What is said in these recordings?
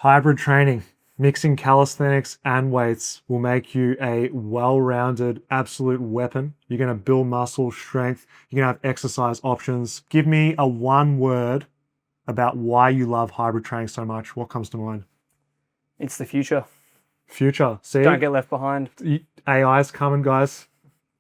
Hybrid training, mixing calisthenics and weights will make you a well-rounded, absolute weapon. You're going to build muscle strength. You're going to have exercise options. Give me a one word about why you love hybrid training so much. What comes to mind? It's the future. Future. See, Don't get left behind. AI's coming, guys.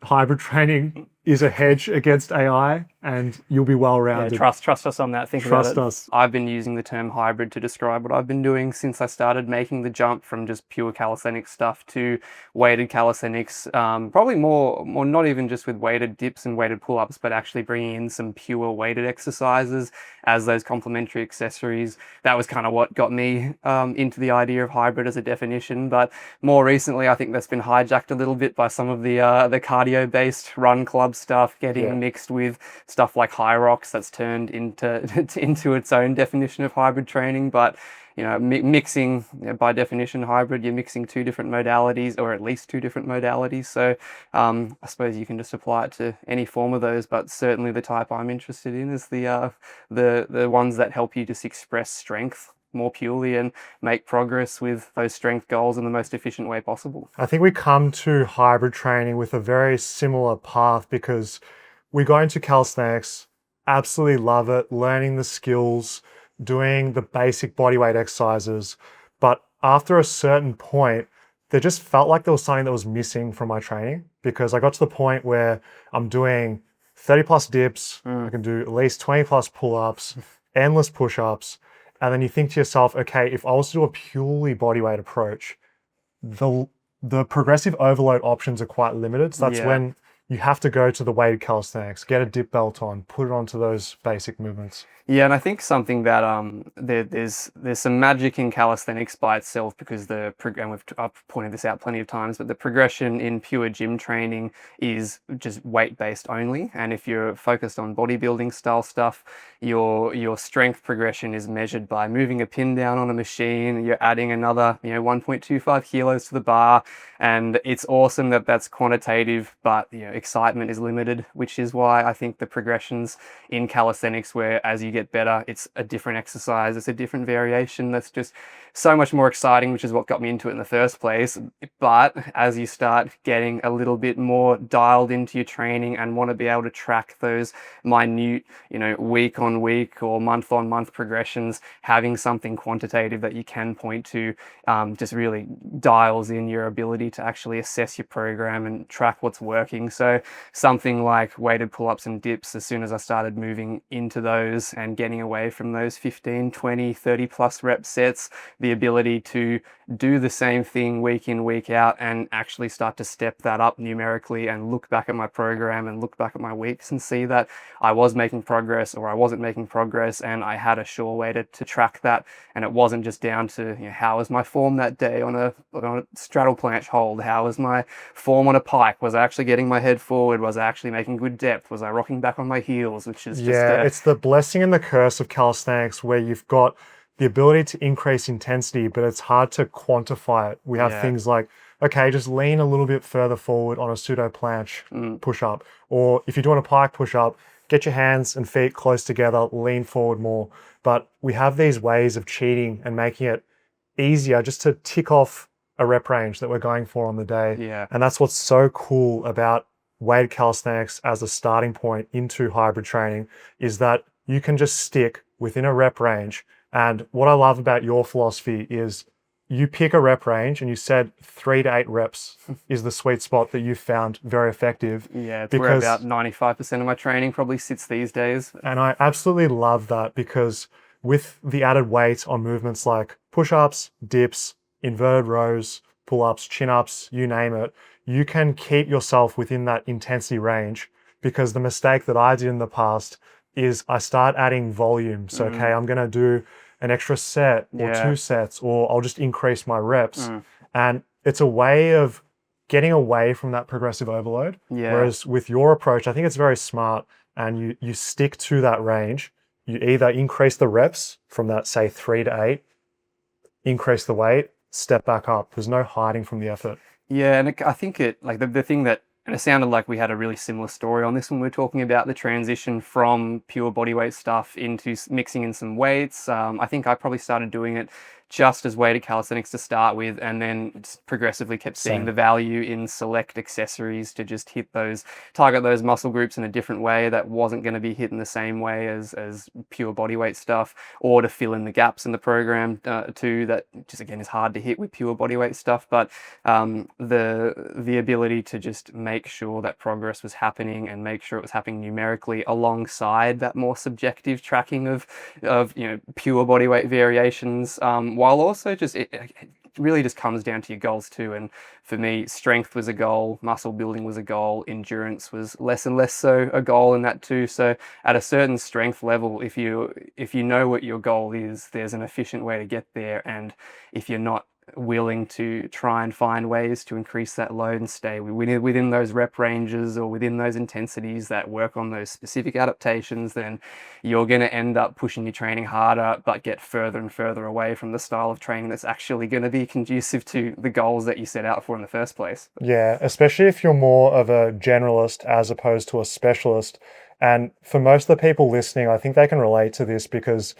Hybrid training is a hedge against AI, and you'll be Yeah, well-rounded. trust us on that. Think Trust about it. us. I've been using the term hybrid to describe what I've been doing since I started making the jump from just pure calisthenics stuff to weighted calisthenics. Probably more not even just with weighted dips and weighted pull-ups, but actually bringing in some pure weighted exercises as those complementary accessories. That was kind of what got me into the idea of hybrid as a definition. But more recently, I think that's been hijacked a little bit by some of the cardio-based run club stuff getting mixed with stuff like High Rocks. That's turned into its own definition of hybrid training. But mixing, by definition, hybrid, you're mixing two different modalities, or at least two different modalities. So I suppose you can just apply it to any form of those, but certainly the type I'm interested in is the ones that help you just express strength more purely and make progress with those strength goals in the most efficient way possible. I think we come to hybrid training with a very similar path because we go into calisthenics, absolutely love it, learning the skills, doing the basic bodyweight exercises. But after a certain point, there just felt like there was something that was missing from my training because I got to the point where I'm doing 30 plus dips, I can do at least 20 plus pull-ups, endless push-ups. And then you think to yourself, okay, if I was to do a purely bodyweight approach, the progressive overload options are quite limited. So that's when you have to go to the weighted calisthenics, get a dip belt on, put it onto those basic movements. Yeah, and I think something that there's some magic in calisthenics by itself because and I've pointed this out plenty of times, but the progression in pure gym training is just weight based only. And if you're focused on bodybuilding style stuff, your strength progression is measured by moving a pin down on a machine. You're adding another 1.25 kilos to the bar, and it's awesome that that's quantitative, but excitement is limited, which is why I think the progressions in calisthenics, where as you get better, it's a different exercise, it's a different variation that's just so much more exciting, which is what got me into it in the first place. But as you start getting a little bit more dialed into your training and want to be able to track those minute, week on week or month on month progressions, having something quantitative that you can point to just really dials in your ability to actually assess your program and track what's working. So something like weighted pull-ups and dips, as soon as I started moving into those and getting away from those 15, 20, 30 plus rep sets, the ability to do the same thing week in, week out and actually start to step that up numerically and look back at my program and look back at my weeks and see that I was making progress or I wasn't making progress, and I had a sure way to track that. And it wasn't just down to how was my form that day on a straddle planche hold, how was my form on a pike, was I actually getting my head forward, was I actually making good depth, was I rocking back on my heels, which is just it's the blessing and the curse of calisthenics where you've got the ability to increase intensity, but it's hard to quantify it. We have things like, okay, just lean a little bit further forward on a pseudo planche push-up. Or if you're doing a pike push-up, get your hands and feet close together, lean forward more. But we have these ways of cheating and making it easier just to tick off a rep range that we're going for on the day. Yeah. And that's what's so cool about weighted calisthenics as a starting point into hybrid training, is that you can just stick within a rep range. And what I love about your philosophy is you pick a rep range and you said 3 to 8 reps is the sweet spot that you found very effective. Yeah, it's where about 95% of my training probably sits these days. And I absolutely love that because with the added weight on movements like push-ups, dips, inverted rows, pull-ups, chin-ups, you name it, you can keep yourself within that intensity range. Because the mistake that I did in the past is I start adding volume. So, okay, I'm going to do an extra set or 2 sets, or I'll just increase my reps. And it's a way of getting away from that progressive overload. Whereas with your approach, I think it's very smart, and you stick to that range. You either increase the reps from that, say, 3 to 8, increase the weight, step back up. There's no hiding from the effort. Yeah, and I think the thing that, and it sounded like we had a really similar story on this when we were talking about the transition from pure bodyweight stuff into mixing in some weights. I think I probably started doing it just as weighted calisthenics to start with, and then progressively kept seeing Same. the value in select accessories to just target those muscle groups in a different way that wasn't going to be hit in the same way as pure bodyweight stuff, or to fill in the gaps in the program too, that just again is hard to hit with pure bodyweight stuff. But the ability to just make sure that progress was happening and make sure it was happening numerically alongside that more subjective tracking of pure bodyweight variations, while also just it really just comes down to your goals too. And for me, strength was a goal, muscle building was a goal, endurance was less and less so a goal in that too. So at a certain strength level, if you know what your goal is, there's an efficient way to get there. And if you're not willing to try and find ways to increase that load and stay within those rep ranges or within those intensities that work on those specific adaptations, then you're going to end up pushing your training harder, but get further and further away from the style of training that's actually going to be conducive to the goals that you set out for in the first place. Yeah, especially if you're more of a generalist as opposed to a specialist. And for most of the people listening, I think they can relate to this because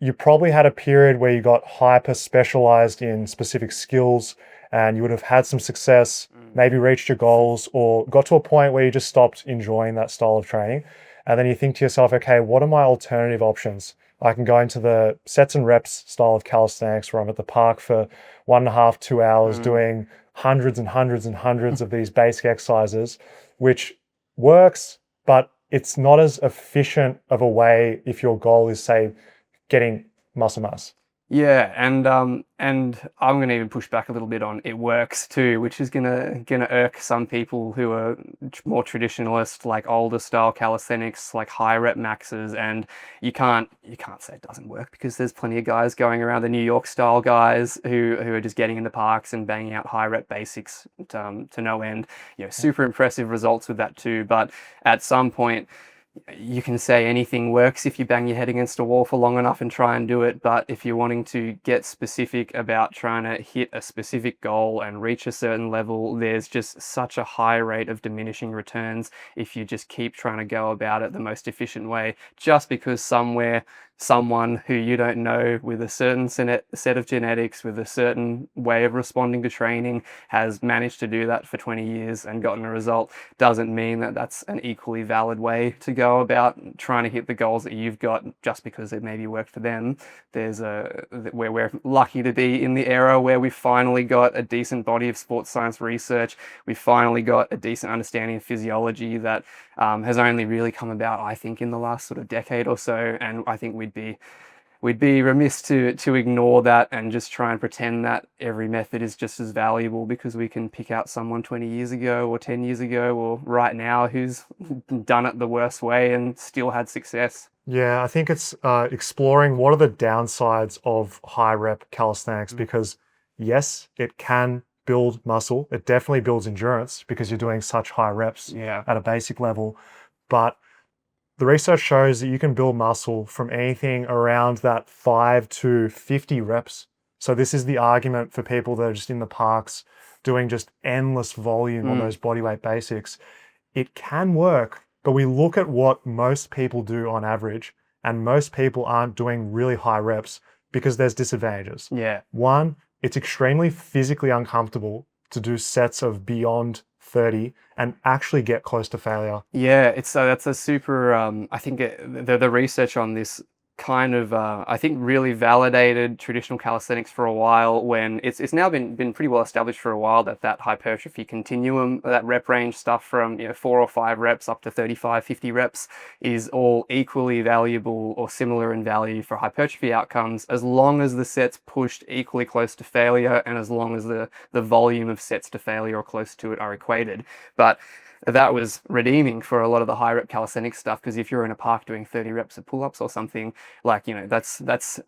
you probably had a period where you got hyper specialized in specific skills and you would have had some success, maybe reached your goals, or got to a point where you just stopped enjoying that style of training. And then you think to yourself, okay, what are my alternative options? I can go into the sets and reps style of calisthenics where I'm at the park for 1.5, 2 hours doing hundreds and hundreds and hundreds of these basic exercises, which works, but it's not as efficient of a way if your goal is, say, getting muscle mass. Yeah, and I'm gonna even push back a little bit on it works too, which is gonna irk some people who are more traditionalist, like older style calisthenics, like high rep maxes, and you can't say it doesn't work because there's plenty of guys going around, the New York style guys who are just getting in the parks and banging out high rep basics to no end. Super impressive results with that too, but at some point you can say anything works if you bang your head against a wall for long enough and try and do it. But if you're wanting to get specific about trying to hit a specific goal and reach a certain level, there's just such a high rate of diminishing returns if you just keep trying to go about it the most efficient way, just because someone who you don't know with a certain set of genetics, with a certain way of responding to training, has managed to do that for 20 years and gotten a result, doesn't mean that that's an equally valid way to go about trying to hit the goals that you've got just because it maybe worked for them. Where we're lucky to be in the era where we've finally got a decent body of sports science research. We've finally got a decent understanding of physiology that has only really come about, I think, in the last sort of decade or so. And I think we'd be remiss to ignore that and just try and pretend that every method is just as valuable because we can pick out someone 20 years ago or 10 years ago or right now who's done it the worst way and still had success. Yeah, I think it's exploring what are the downsides of high rep calisthenics because yes, it can build muscle. It definitely builds endurance because you're doing such high reps at a basic level. But the research shows that you can build muscle from anything around that 5 to 50 reps. So this is the argument for people that are just in the parks doing just endless volume on those bodyweight basics. It can work, but we look at what most people do on average, and most people aren't doing really high reps because there's disadvantages. Yeah. One, it's extremely physically uncomfortable to do sets of beyond 30 and actually get close to failure. Yeah, that's a super. I think the research on this kind of I think really validated traditional calisthenics for a while, when it's now been pretty well established for a while that hypertrophy continuum, that rep range stuff from 4 or 5 reps up to 35, 50 reps is all equally valuable or similar in value for hypertrophy outcomes, as long as the sets pushed equally close to failure and as long as the volume of sets to failure or close to it are equated. But that was redeeming for a lot of the high rep calisthenics stuff, because if you're in a park doing 30 reps of pull-ups or something, like, that's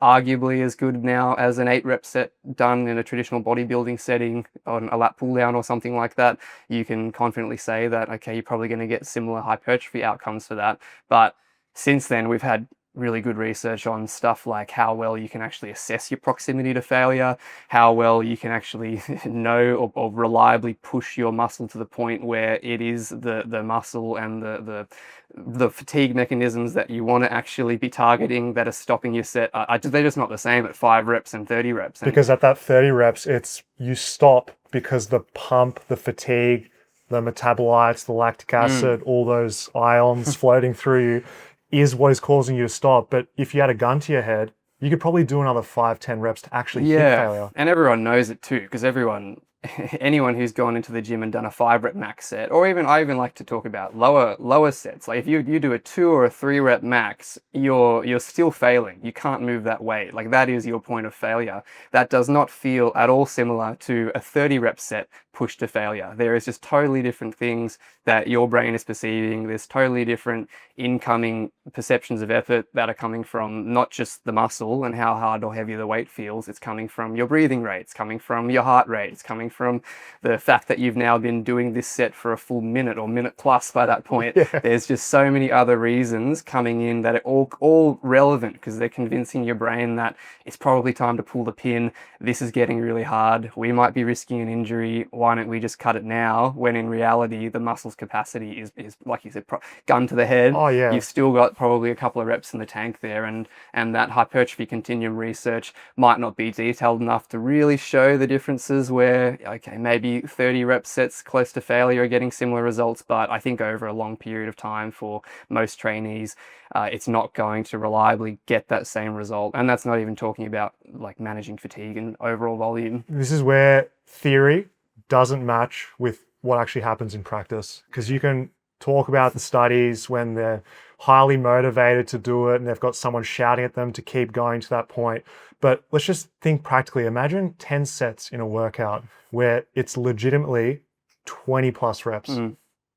arguably as good now as an 8 rep set done in a traditional bodybuilding setting on a lat pull down or something like that. You can confidently say that, okay, you're probably going to get similar hypertrophy outcomes for that. But since then, we've had really good research on stuff like how well you can actually assess your proximity to failure, how well you can actually know or reliably push your muscle to the point where it is the muscle and the fatigue mechanisms that you want to actually be targeting that are stopping your set. They're just not the same at 5 reps and 30 reps. And Because at that 30 reps, it's you stop because the pump, the fatigue, the metabolites, the lactic acid, all those ions floating through you is what is causing you to stop. But if you had a gun to your head, you could probably do another 5, 10 reps to actually hit failure. and everyone knows it too, because anyone who's gone into the gym and done a 5 rep max set, or even I even like to talk about lower sets. Like if you do a 2 or a 3 rep max, you're still failing. You can't move that weight. Like that is your point of failure. That does not feel at all similar to a 30 rep set push to failure. There is just totally different things that your brain is perceiving. There's totally different incoming perceptions of effort that are coming from not just the muscle and how hard or heavy the weight feels. It's coming from your breathing rate. It's coming from your heart rate. It's coming from the fact that you've now been doing this set for a full minute or minute plus by that point. There's just so many other reasons coming in that are all relevant, because they're convincing your brain that it's probably time to pull the pin. This is getting really hard. We might be risking an injury. Why don't we just cut it now? When in reality, the muscle's capacity is like you said, gun to the head. Oh, yeah. You've still got probably a couple of reps in the tank there, and that hypertrophy continuum research might not be detailed enough to really show the differences where, okay, maybe 30 rep sets close to failure are getting similar results, but I think over a long period of time for most trainees, it's not going to reliably get that same result. And that's not even talking about like managing fatigue and overall volume. This is where theory doesn't match with what actually happens in practice, because you can talk about the studies when they're highly motivated to do it and they've got someone shouting at them to keep going to that point. But let's just think practically. Imagine 10 sets in a workout where it's legitimately 20 plus reps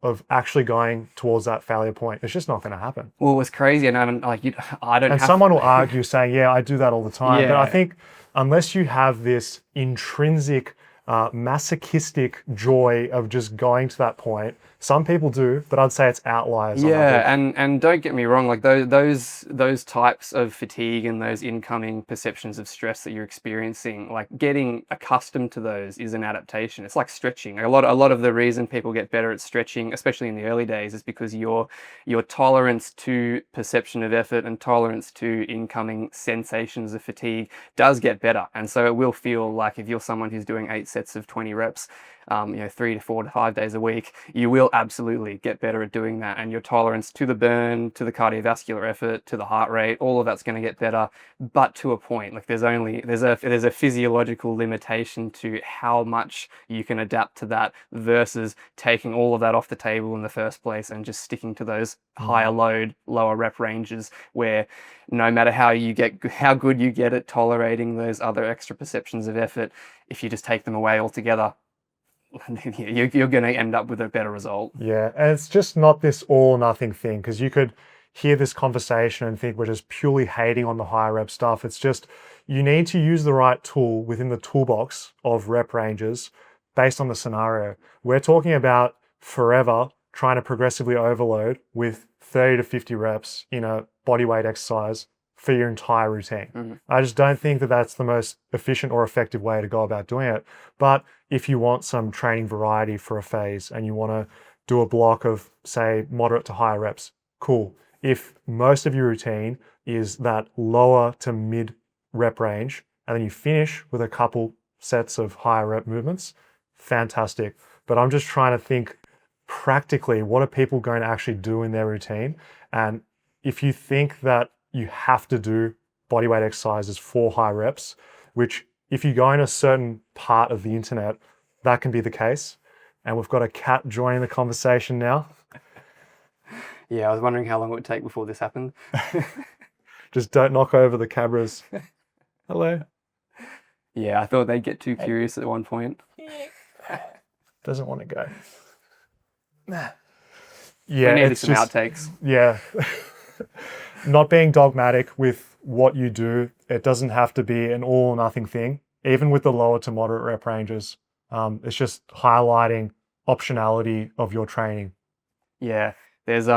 of actually going towards that failure point. It's just not going to happen. Well, it was crazy, and I don't. And someone will argue saying, "Yeah, I do that all the time." But I Yeah. think unless you have this intrinsic masochistic joy of just going to that point, some people do, but I'd say it's outliers. on average. And don't get me wrong, like those types of fatigue and those incoming perceptions of stress that you're experiencing, like getting accustomed to those is an adaptation. It's like stretching. A lot of the reason people get better at stretching, especially in the early days, is because your tolerance to perception of effort and tolerance to incoming sensations of fatigue does get better. And so it will feel like, if you're someone who's doing 8 sets of 20 reps, 3 to 4 to 5 days a week, you will absolutely get better at doing that. And your tolerance to the burn, to the cardiovascular effort, to the heart rate, all of that's going to get better, but to a point. Like there's a physiological limitation to how much you can adapt to that versus taking all of that off the table in the first place and just sticking to those higher load, lower rep ranges, where no matter how good you get at tolerating those other extra perceptions of effort, if you just take them away altogether, you're going to end up with a better result. Yeah, and it's just not this all or nothing thing, because you could hear this conversation and think we're just purely hating on the higher rep stuff. It's just you need to use the right tool within the toolbox of rep ranges based on the scenario. We're talking about forever trying to progressively overload with 30 to 50 reps in a bodyweight exercise for your entire routine. I just don't think that that's the most efficient or effective way to go about doing it. But if you want some training variety for a phase and you want to do a block of, say, moderate to higher reps, cool. If most of your routine is that lower to mid rep range, and then you finish with a couple sets of higher rep movements, fantastic. But I'm just trying to think practically, what are people going to actually do in their routine? And if you think that you have to do bodyweight exercises for high reps, which if you go in a certain part of the internet, that can be the case. And we've got a cat joining the conversation now. Yeah, I was wondering how long it would take before this happened. Just don't knock over the cameras. Hello. Yeah, I thought they'd get too curious at one point. Doesn't want to go. Yeah, We needed it's some just, outtakes. yeah. Not being dogmatic with what you do. It doesn't have to be an all or nothing thing, even with the lower to moderate rep ranges. It's just highlighting optionality of your training. Yeah, there's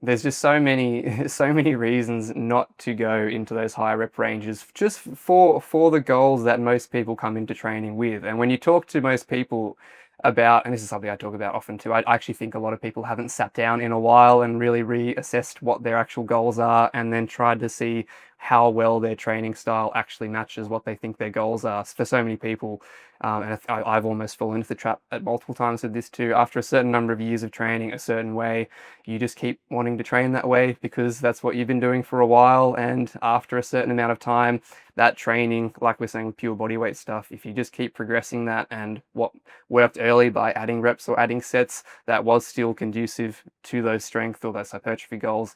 There's just so many so many reasons not to go into those high rep ranges just for the goals that most people come into training with. And when you talk to most people about, and this is something I talk about often too, I actually think a lot of people haven't sat down in a while and really reassessed what their actual goals are, and then tried to see how well their training style actually matches what they think their goals are. For so many people, and I've almost fallen into the trap at multiple times with this too. After a certain number of years of training a certain way, you just keep wanting to train that way because that's what you've been doing for a while. And after a certain amount of time, that training, like we're saying with pure body weight stuff, if you just keep progressing that, and what worked early by adding reps or adding sets that was still conducive to those strength or those hypertrophy goals,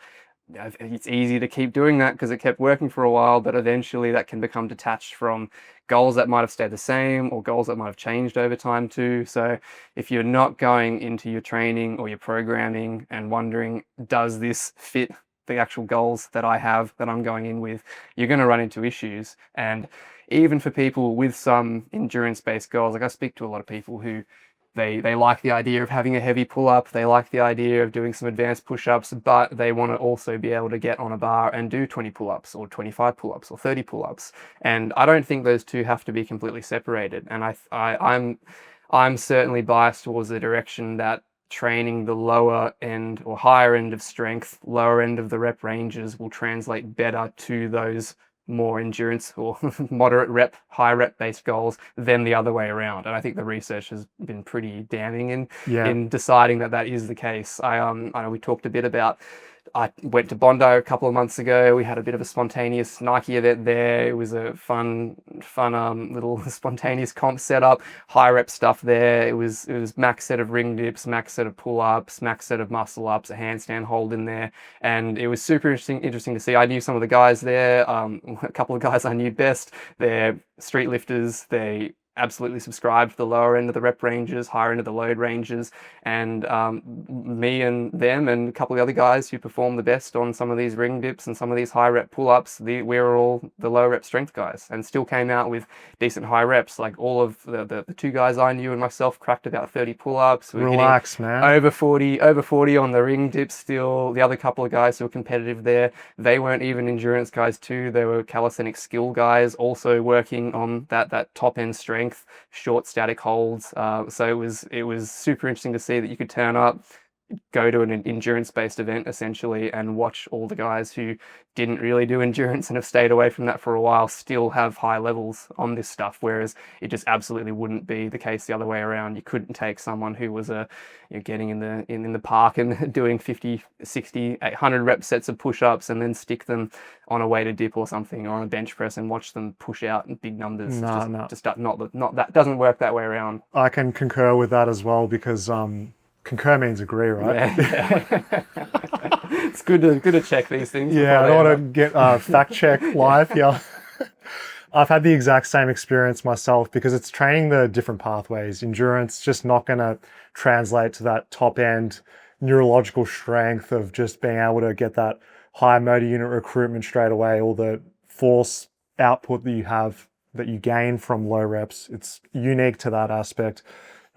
it's easy to keep doing that because it kept working for a while, but eventually that can become detached from goals that might have stayed the same or goals that might have changed over time too. So if you're not going into your training or your programming and wondering, does this fit the actual goals that I have, that I'm going in with, you're going to run into issues. And even for people with some endurance-based goals, like I speak to a lot of people who they like the idea of having a heavy pull-up, they like the idea of doing some advanced push-ups, but they want to also be able to get on a bar and do 20 pull-ups or 25 pull-ups or 30 pull-ups. And I don't think those two have to be completely separated. And I'm certainly biased towards the direction that training the lower end or higher end of strength, lower end of the rep ranges will translate better to those more endurance or moderate rep, high rep based goals than the other way around. And I think the research has been pretty damning in deciding that that is the case. I know we talked a bit about, I went to Bondi a couple of months ago. We had a bit of a spontaneous Nike event there. It was a fun little spontaneous comp setup, high rep stuff there. It was max set of ring dips, max set of pull ups, max set of muscle ups, a handstand hold in there, and it was super interesting to see. I knew some of the guys there. A couple of guys I knew best. They're street lifters. They absolutely subscribe to the lower end of the rep ranges, higher end of the load ranges, and me and them and a couple of other guys who perform the best on some of these ring dips and some of these high rep pull-ups, we were all the low rep strength guys and still came out with decent high reps. Like all of the two guys I knew and myself cracked about 30 pull-ups. Relax, man. Over 40 on the ring dips still. The other couple of guys who were competitive there, they weren't even endurance guys too. They were calisthenic skill guys also working on that top end strength, short static holds. So it was super interesting to see that you could turn up, go to an endurance-based event essentially, and watch all the guys who didn't really do endurance and have stayed away from that for a while still have high levels on this stuff, whereas it just absolutely wouldn't be the case the other way around. You couldn't take someone who was getting in the park and doing 50, 60, 800 rep sets of push-ups and then stick them on a weighted dip or something or on a bench press and watch them push out in big numbers. Just not that doesn't work that way around. I can concur with that as well because concur means agree, right? Yeah. It's good to check these things. Yeah, I don't want to get fact check live here. I've had the exact same experience myself because it's training the different pathways. Endurance just not going to translate to that top end neurological strength of just being able to get that high motor unit recruitment straight away, all the force output that you have that you gain from low reps. It's unique to that aspect.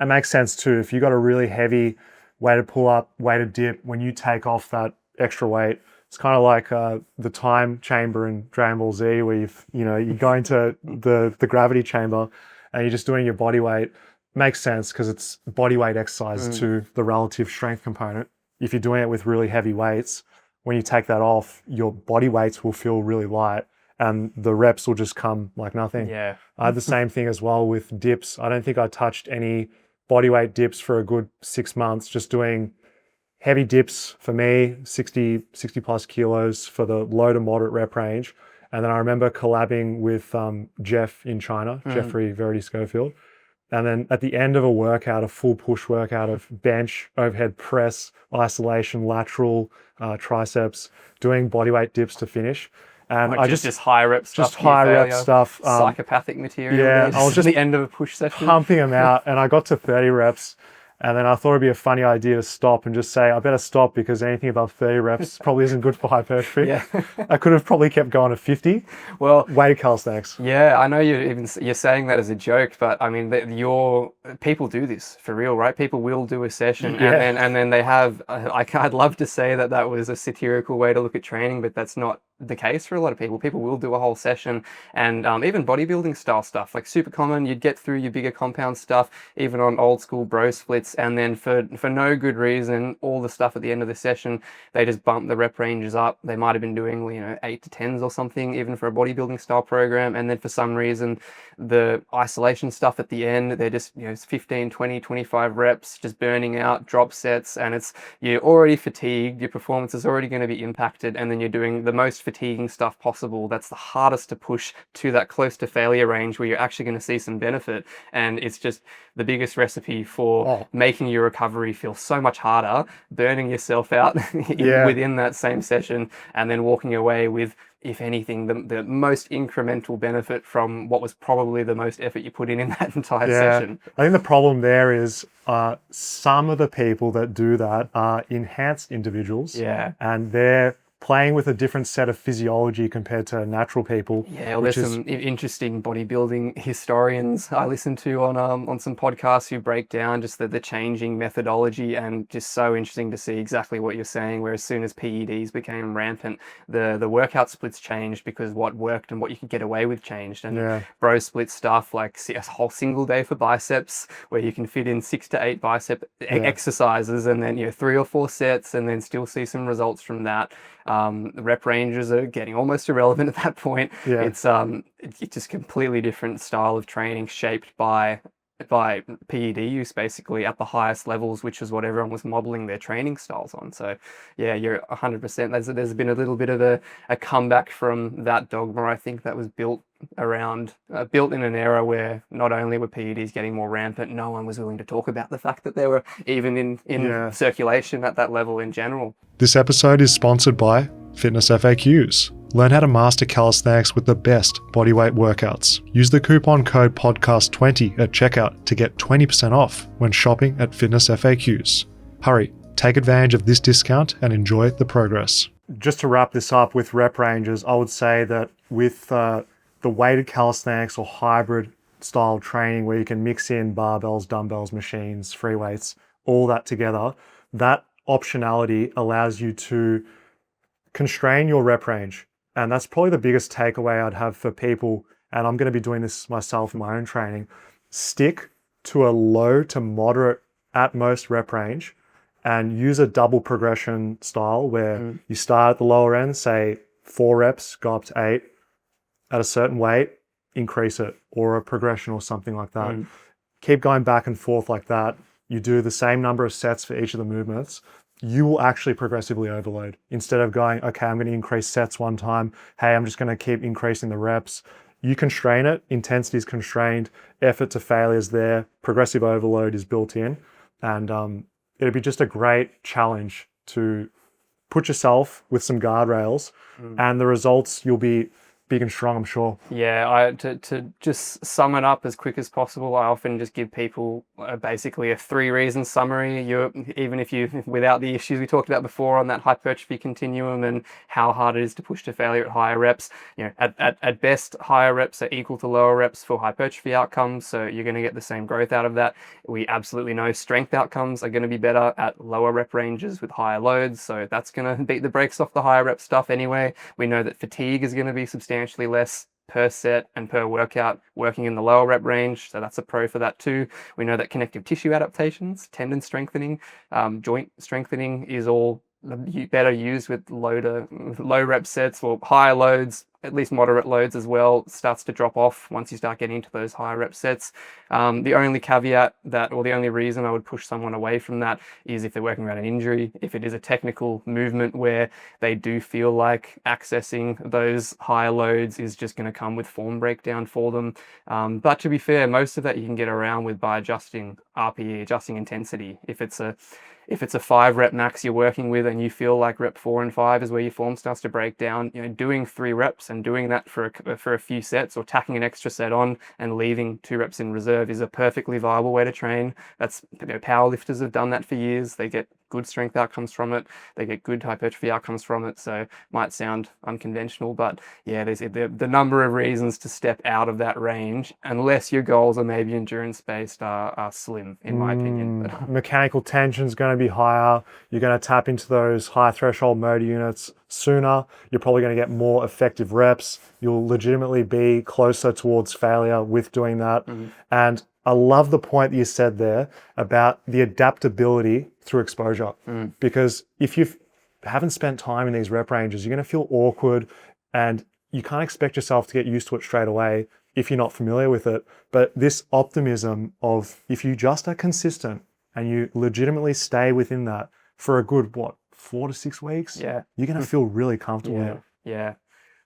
It makes sense too. If you got a really heavy weighted pull up, weighted dip, when you take off that extra weight, it's kind of like the time chamber in Dragon Ball Z, where you go into the gravity chamber and you're just doing your body weight. Makes sense because it's body weight exercise to the relative strength component. If you're doing it with really heavy weights, when you take that off, your body weights will feel really light and the reps will just come like nothing. Yeah. I had the same thing as well with dips. I don't think I touched any bodyweight dips for a good 6 months, just doing heavy dips for me, 60 plus kilos for the low to moderate rep range. And then I remember collabing with Jeff in China, Jeffrey Verity Schofield. And then at the end of a workout, a full push workout of bench, overhead press, isolation, lateral, triceps, doing bodyweight dips to finish. And Like I just high rep stuff. just high rep stuff. Psychopathic material. yeah, I I was was just the end of a push session. pumping them out, and I got to 30 reps, And then I thought it'd be a funny idea to stop and just say, I better stop because anything above 30 reps probably isn't good for hypertrophy. Yeah. I could have probably kept going to 50. Well, Weighted calisthenics. yeah, I know you're saying that as a joke, but I mean, people do this for real, right? People will do a session, Yeah. and then they have. I'd love to say that that was a satirical way to look at training, but that's not the case for a lot of people. People will do a whole session, and even bodybuilding style stuff, like super common. You'd get through your bigger compound stuff, even on old school bro splits, and then for no good reason, all the stuff at the end of the session, they just bump the rep ranges up. They might have been doing 8 to 10s or something, even for a bodybuilding style program, and then for some reason the isolation stuff at the end, they're just 15, 20, 25 reps, just burning out, drop sets, and you're already fatigued, your performance is already going to be impacted, and then you're doing the most fatiguing stuff possible. That's the hardest to push to that close to failure range where you're actually going to see some benefit, and it's just the biggest recipe for making your recovery feel so much harder, burning yourself out within that same session, and then walking away with, if anything, the most incremental benefit from what was probably the most effort you put in that entire session. I think the problem there is some of the people that do that are enhanced individuals. Yeah. And they're playing with a different set of physiology compared to natural people. Yeah, well, there's some interesting bodybuilding historians I listen to on some podcasts who break down just the changing methodology, and just so interesting to see exactly what you're saying, where as soon as PEDs became rampant, the workout splits changed because what worked and what you could get away with changed. And bro split stuff like a whole single day for biceps where you can fit in 6 to 8 bicep exercises, and then 3 or 4 sets, and then still see some results from that. The rep ranges are getting almost irrelevant at that point. It's just completely different style of training shaped by PED use basically at the highest levels, which is what everyone was modeling their training styles on. So yeah, you're 100%. There's been a little bit of a comeback from that dogma. I think that was built in an era where not only were PEDs getting more rampant, no one was willing to talk about the fact that they were even in circulation at that level in general. This episode is sponsored by Fitness FAQs. Learn how to master calisthenics with the best bodyweight workouts. Use the coupon code podcast20 at checkout to get 20% off when shopping at Fitness FAQs. Hurry, take advantage of this discount and enjoy the progress. Just to wrap this up with rep ranges, I would say that with the weighted calisthenics or hybrid style training where you can mix in barbells, dumbbells, machines, free weights, all that together, that optionality allows you to constrain your rep range. And that's probably the biggest takeaway I'd have for people, and I'm going to be doing this myself in my own training. Stick to a low to moderate at most rep range and use a double progression style where you start at the lower end, say 4 reps, go up to 8 at a certain weight, increase it, or a progression or something like that. Keep going back and forth like that. You do the same number of sets for each of the movements. You will actually progressively overload. Instead of going, okay, I'm going to increase sets one time. Hey, I'm just going to keep increasing the reps. You constrain it. Intensity is constrained. Effort to failure is there. Progressive overload is built in. And it'll be just a great challenge to put yourself with some guardrails, and the results, you'll be big and strong, I'm sure. Yeah, to just sum it up as quick as possible, I often just give people basically a 3-reason summary. Without the issues we talked about before on that hypertrophy continuum and how hard it is to push to failure at higher reps, at best, higher reps are equal to lower reps for hypertrophy outcomes, so you're going to get the same growth out of that. We absolutely know strength outcomes are going to be better at lower rep ranges with higher loads, so that's going to beat the brakes off the higher rep stuff anyway. We know that fatigue is going to be substantially less per set and per workout working in the lower rep range, so that's a pro for that too. We know that connective tissue adaptations, tendon strengthening, joint strengthening is all better used with low rep sets or higher loads, at least moderate loads as well, starts to drop off once you start getting into those higher rep sets. The only caveat or the only reason I would push someone away from that is if they're working around an injury, if it is a technical movement where they do feel like accessing those higher loads is just going to come with form breakdown for them. But to be fair, most of that you can get around by adjusting RPE, adjusting intensity. If it's if it's a 5 rep max you're working with and you feel like rep 4 and 5 is where your form starts to break down, doing 3 reps and doing that for a few sets, or tacking an extra set on and leaving 2 reps in reserve, is a perfectly viable way to train. That's, powerlifters have done that for years. They get good strength outcomes from it. They get good hypertrophy outcomes from it. So might sound unconventional, but yeah, there's the number of reasons to step out of that range, unless your goals are maybe endurance based, are slim, in my opinion. Mechanical tension is going to be higher. You're going to tap into those high threshold motor units sooner. You're probably going to get more effective reps. You'll legitimately be closer towards failure with doing that. And I love the point that you said there about the adaptability through exposure. Because if you haven't spent time in these rep ranges, you're going to feel awkward, and you can't expect yourself to get used to it straight away if you're not familiar with it. But this optimism of, if you just are consistent and you legitimately stay within that for a good, 4 to 6 weeks, Yeah. you're going to feel really comfortable Yeah. there. Yeah.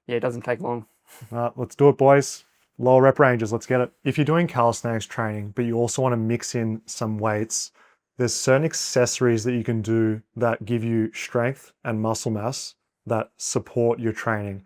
Yeah. It doesn't take long. Let's do it, boys. Lower rep ranges, let's get it. If you're doing calisthenics training, but you also want to mix in some weights, there's certain accessories that you can do that give you strength and muscle mass that support your training.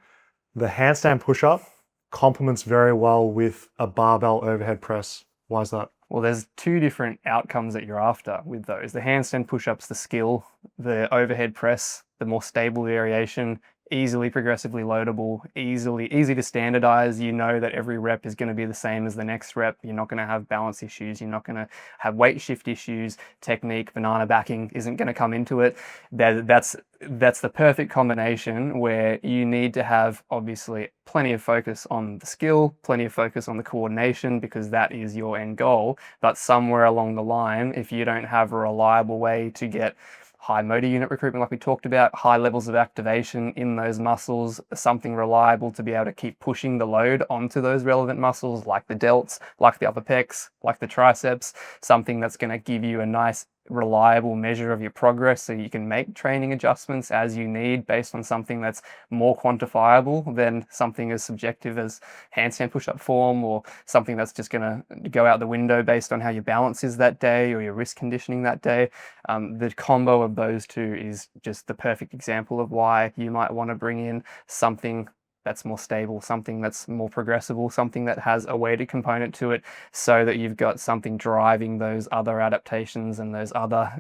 The handstand push-up complements very well with a barbell overhead press. Why is that? Well, there's 2 different outcomes that you're after with those. The handstand push-ups, the skill; the overhead press, the more stable variation, easily progressively loadable, easy to standardize. You know that every rep is going to be the same as the next rep. You're not going to have balance issues. You're not going to have weight shift issues. Technique, banana backing isn't going to come into it. That's the perfect combination, where you need to have, obviously, plenty of focus on the skill, plenty of focus on the coordination, because that is your end goal. But somewhere along the line, if you don't have a reliable way to get high motor unit recruitment, like we talked about, high levels of activation in those muscles, something reliable to be able to keep pushing the load onto those relevant muscles, like the delts, like the upper pecs, like the triceps, something that's going to give you a nice reliable measure of your progress, so you can make training adjustments as you need based on something that's more quantifiable than something as subjective as handstand push-up form, or something that's just going to go out the window based on how your balance is that day or your wrist conditioning that day. The combo of those 2 is just the perfect example of why you might want to bring in something that's more stable, something that's more progressible, something that has a weighted component to it, so that you've got something driving those other adaptations and those other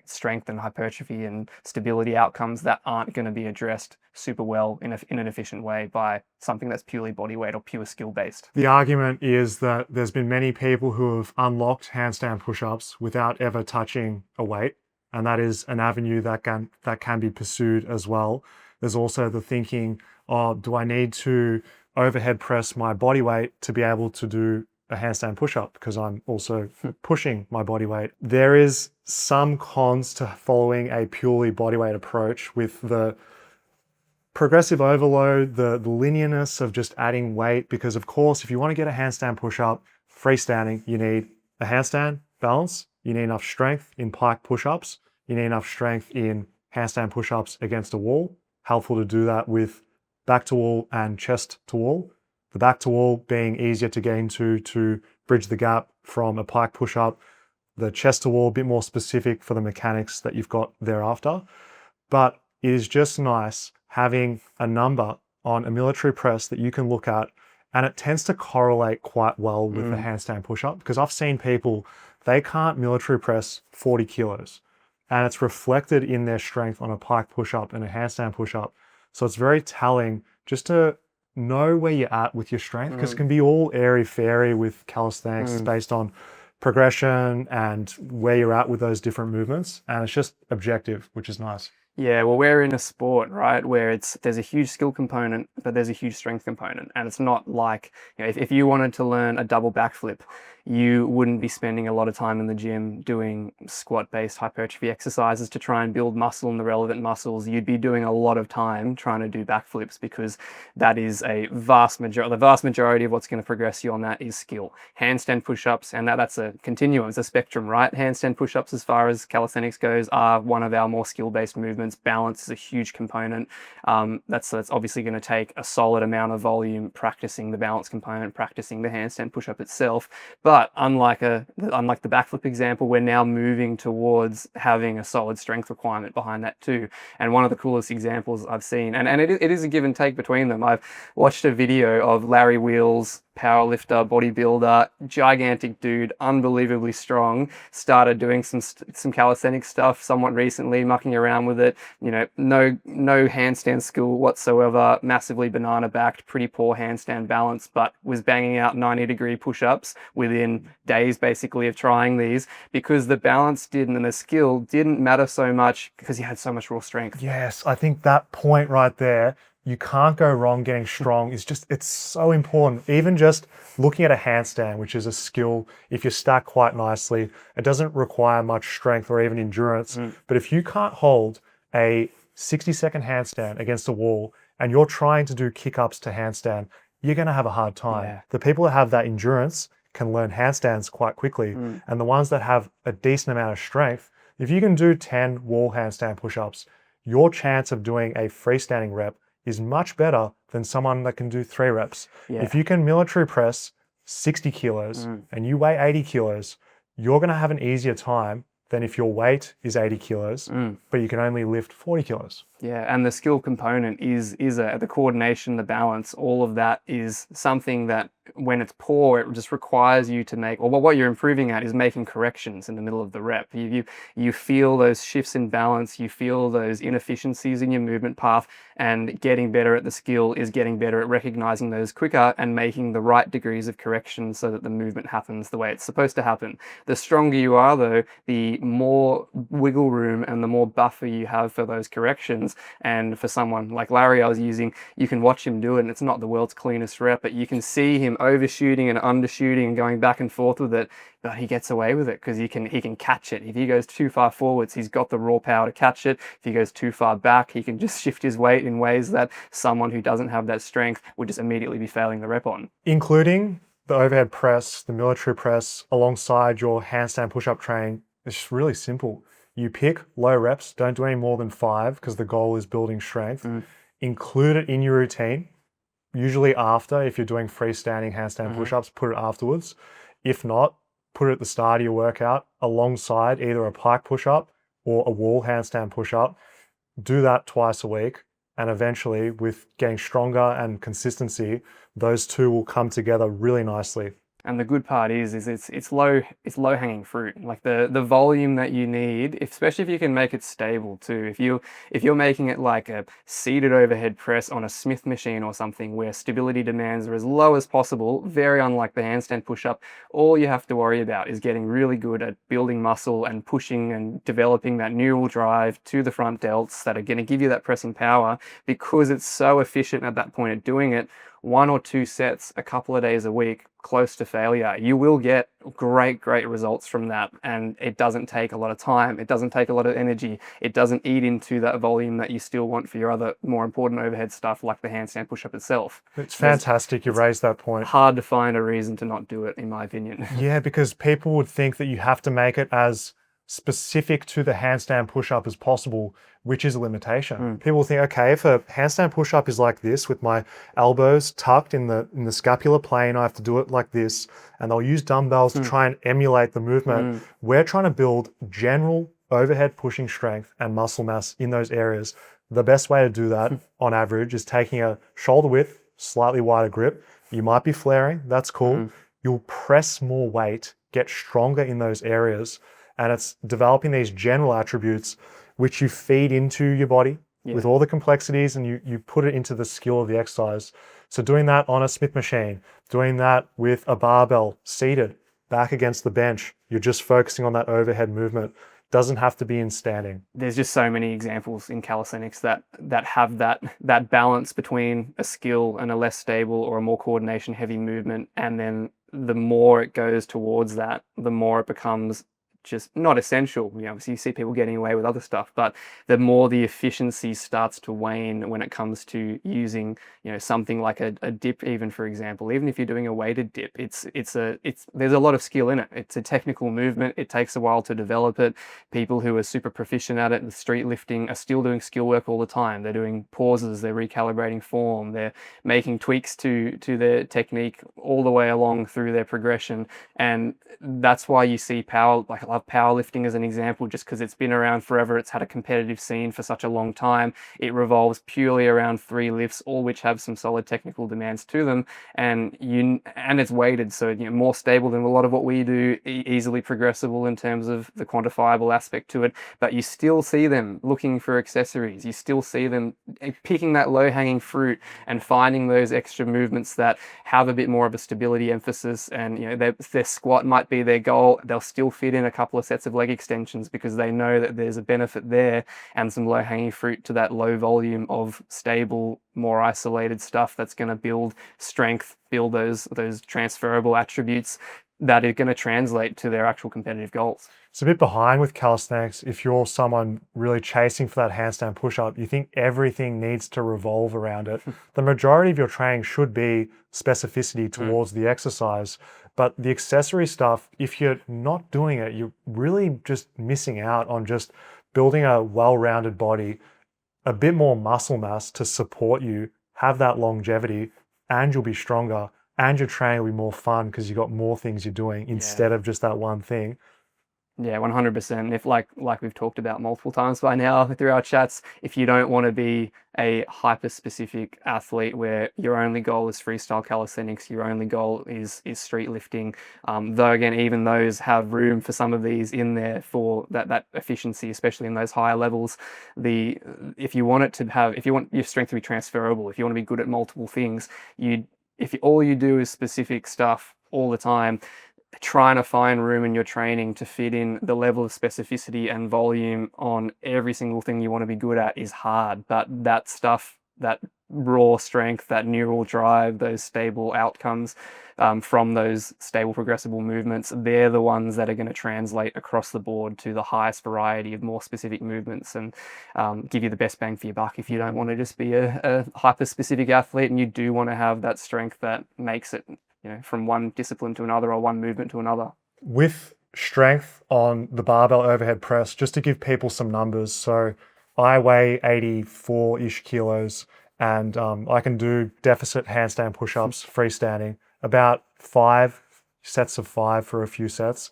strength and hypertrophy and stability outcomes that aren't going to be addressed super well in an efficient way by something that's purely body weight or pure skill based. The argument is that there's been many people who have unlocked handstand push-ups without ever touching a weight, and that is an avenue that can be pursued as well. There's also the thinking, do I need to overhead press my body weight to be able to do a handstand push-up, because I'm also pushing my body weight? There is some cons to following a purely bodyweight approach with the progressive overload, the linearness of just adding weight, because of course, if you want to get a handstand push-up freestanding, you need a handstand balance, you need enough strength in pike push-ups, you need enough strength in handstand push-ups against a wall. Helpful to do that with back to wall and chest to wall. The back to wall being easier to get into to bridge the gap from a pike push-up. The chest to wall a bit more specific for the mechanics that you've got thereafter. But it is just nice having a number on a military press that you can look at, and it tends to correlate quite well with the handstand push-up, because I've seen people, they can't military press 40 kilos, and it's reflected in their strength on a pike push-up and a handstand push-up. So it's very telling just to know where you're at with your strength, because it can be all airy-fairy with calisthenics. It's based on progression and where you're at with those different movements, and it's just objective, which is nice. Yeah, well, we're in a sport, right, where there's a huge skill component, but there's a huge strength component. And it's not like, if you wanted to learn a double backflip, you wouldn't be spending a lot of time in the gym doing squat-based hypertrophy exercises to try and build muscle in the relevant muscles. You'd be doing a lot of time trying to do backflips, because that is the vast majority of what's going to progress you on that is skill. Handstand push-ups, and that's a continuum, it's a spectrum, right? Handstand push-ups, as far as calisthenics goes, are one of our more skill-based movements. Balance is a huge component. That's obviously going to take a solid amount of volume practicing the balance component, practicing the handstand push-up itself. But But unlike the backflip example, we're now moving towards having a solid strength requirement behind that too. And one of the coolest examples I've seen, and it is a give and take between them. I've watched a video of Larry Wheels, powerlifter, bodybuilder, gigantic dude, unbelievably strong, started doing some calisthenic stuff somewhat recently, mucking around with it. You know, no handstand skill whatsoever, massively banana backed, pretty poor handstand balance, but was banging out 90-degree push-ups within days basically of trying these, because the balance and the skill didn't matter so much because he had so much raw strength. Yes, I think that point right there, you can't go wrong getting strong. It's so important. Even just looking at a handstand, which is a skill, if you stack quite nicely, it doesn't require much strength or even endurance. But if you can't hold a 60-second handstand against a wall and you're trying to do kick-ups to handstand, you're going to have a hard time. Yeah. The people that have that endurance can learn handstands quite quickly. And the ones that have a decent amount of strength, if you can do 10 wall handstand push-ups, your chance of doing a freestanding rep is much better than someone that can do 3 reps. Yeah. If you can military press 60 kilos and you weigh 80 kilos, you're going to have an easier time than if your weight is 80 kilos, but you can only lift 40 kilos. Yeah, and the skill component is the coordination, the balance, all of that is something that when it's poor, it just requires you to make, or what you're improving at is making corrections in the middle of the rep. You feel those shifts in balance, you feel those inefficiencies in your movement path, and getting better at the skill is getting better at recognizing those quicker and making the right degrees of correction so that the movement happens the way it's supposed to happen. The stronger you are though, the more wiggle room and the more buffer you have for those corrections. And for someone like Larry I was using, you can watch him do it and it's not the world's cleanest rep, but you can see him overshooting and undershooting and going back and forth with it, but he gets away with it because he can catch it. If he goes too far forwards, he's got the raw power to catch it. If he goes too far back, he can just shift his weight in ways that someone who doesn't have that strength would just immediately be failing the rep on. Including the overhead press, the military press, alongside your handstand push-up training, it's just really simple. You pick low reps, don't do any more than 5 because the goal is building strength. Include it in your routine, usually after. If you're doing freestanding handstand push-ups, put it afterwards. If not, put it at the start of your workout alongside either a pike push-up or a wall handstand push-up. Do that twice a week, and eventually with getting stronger and consistency, those two will come together really nicely. And the good part is it's low hanging fruit. Like the volume that you need, especially if you can make it stable too. If you're making it like a seated overhead press on a Smith machine or something where stability demands are as low as possible, very unlike the handstand push-up, all you have to worry about is getting really good at building muscle and pushing and developing that neural drive to the front delts that are going to give you that pressing power, because it's so efficient at that point at doing it. 1 or 2 sets a couple of days a week, close to failure, you will get great results from that. And it doesn't take a lot of time, it doesn't take a lot of energy, it doesn't eat into that volume that you still want for your other more important overhead stuff like the handstand push-up itself. It's fantastic you raised that point. Hard to find a reason to not do it, in my opinion. Yeah, because people would think that you have to make it as specific to the handstand push-up as possible, which is a limitation. People think, okay, if a handstand push-up is like this with my elbows tucked in the scapular plane, I have to do it like this, and they'll use dumbbells to try and emulate the movement. We're trying to build general overhead pushing strength and muscle mass in those areas. The best way to do that on average is taking a shoulder width, slightly wider grip. You might be flaring, that's cool. You'll press more weight, get stronger in those areas, and it's developing these general attributes which you feed into your body with all the complexities, and you put it into the skill of the exercise. So doing that on a Smith machine, doing that with a barbell seated back against the bench, you're just focusing on that overhead movement. Doesn't have to be in standing. There's just so many examples in calisthenics that have that balance between a skill and a less stable or a more coordination heavy movement, and then the more it goes towards that, the more it becomes just not essential. Obviously you see people getting away with other stuff, but the more the efficiency starts to wane when it comes to using, something like a dip, even for example, even if you're doing a weighted dip, there's a lot of skill in it. It's a technical movement. It takes a while to develop it. People who are super proficient at it in street lifting are still doing skill work all the time. They're doing pauses, they're recalibrating form, they're making tweaks to their technique all the way along through their progression. And that's why you see power, like I love powerlifting as an example, just because it's been around forever. It's had a competitive scene for such a long time. It revolves purely around 3 lifts, all which have some solid technical demands to them, and it's weighted, so more stable than a lot of what we do, easily progressible in terms of the quantifiable aspect to it. But you still see them looking for accessories. You still see them picking that low-hanging fruit and finding those extra movements that have a bit more of a stability emphasis, and their squat might be their goal. They'll still fit in a couple of sets of leg extensions because they know that there's a benefit there and some low-hanging fruit to that low volume of stable, more isolated stuff that's going to build strength, build those transferable attributes that are going to translate to their actual competitive goals. It's a bit behind with calisthenics. If you're someone really chasing for that handstand push-up, you think everything needs to revolve around it. The majority of your training should be specificity towards the exercise, but the accessory stuff, if you're not doing it, you're really just missing out on just building a well-rounded body, a bit more muscle mass to support you, have that longevity, and you'll be stronger, and your training will be more fun because you've got more things you're doing instead of just that one thing. Yeah, 100%. If like we've talked about multiple times by now through our chats, if you don't want to be a hyper-specific athlete where your only goal is freestyle calisthenics, your only goal is street lifting, though again, even those have room for some of these in there for that efficiency, especially in those higher levels. If you want your strength to be transferable, if you want to be good at multiple things, if all you do is specific stuff all the time, trying to find room in your training to fit in the level of specificity and volume on every single thing you want to be good at is hard. But that stuff, that raw strength, that neural drive, those stable outcomes from those stable progressible movements, they're the ones that are going to translate across the board to the highest variety of more specific movements and give you the best bang for your buck. If you don't want to just be a hyper-specific athlete and you do want to have that strength that makes it from one discipline to another or one movement to another. With strength on the barbell overhead press, just to give people some numbers. So I weigh 84-ish kilos and I can do deficit handstand push-ups, freestanding, about 5 sets of 5 for a few sets.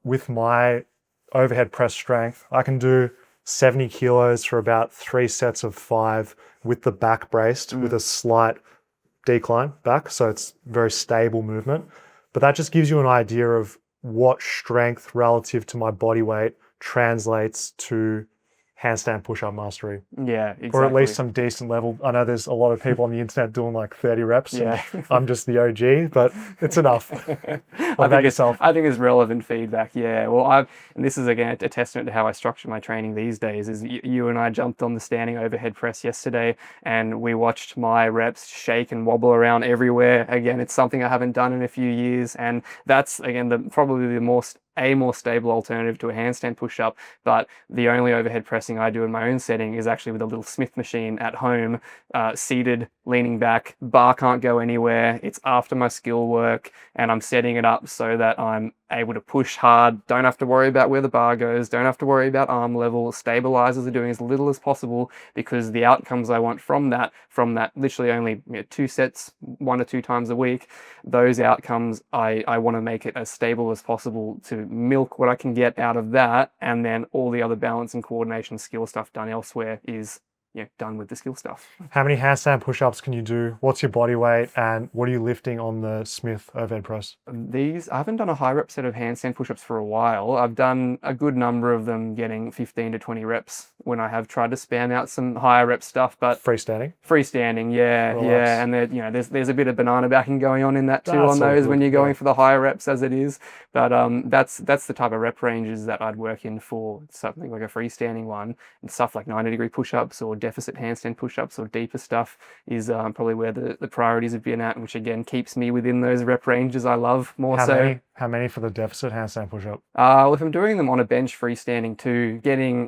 With my overhead press strength, I can do 70 kilos for about 3 sets of 5 with the back braced with a slight decline back, so it's very stable movement. But that just gives you an idea of what strength relative to my body weight translates to handstand push-up mastery. Yeah, exactly. Or at least some decent level. I know there's a lot of people on the internet doing like 30 reps. Yeah. I'm just the OG, but it's enough. What about yourself? I think it's relevant feedback. Yeah. Well, and this is again a testament to how I structure my training these days. Is you and I jumped on the standing overhead press yesterday, and we watched my reps shake and wobble around everywhere. Again, it's something I haven't done in a few years, and that's again probably the more stable alternative to a handstand push-up. But the only overhead pressing I do in my own setting is actually with a little Smith machine at home, seated, leaning back, bar can't go anywhere. It's after my skill work, and I'm setting it up so that I'm able to push hard, don't have to worry about where the bar goes, don't have to worry about arm level. Stabilizers are doing as little as possible because the outcomes I want from that literally only 2 sets, 1 or 2 times a week, those outcomes I want to make it as stable as possible to milk what I can get out of that, and then all the other balance and coordination skill stuff done elsewhere is done with the skill stuff. How many handstand push-ups can you do? What's your body weight? And what are you lifting on the Smith overhead press? I haven't done a high rep set of handstand push-ups for a while. I've done a good number of them getting 15 to 20 reps when I have tried to spam out some higher rep stuff, but freestanding, yeah. And there's a bit of banana backing going on in that too on those when you're going for the higher reps as it is. But that's the type of rep ranges that I'd work in for something like a freestanding one, and stuff like 90-degree push-ups or deficit handstand push-ups or deeper stuff is probably where the priorities have been at, which again keeps me within those rep ranges I love more. How How many for the deficit handstand push-up? Well, if I'm doing them on a bench freestanding too,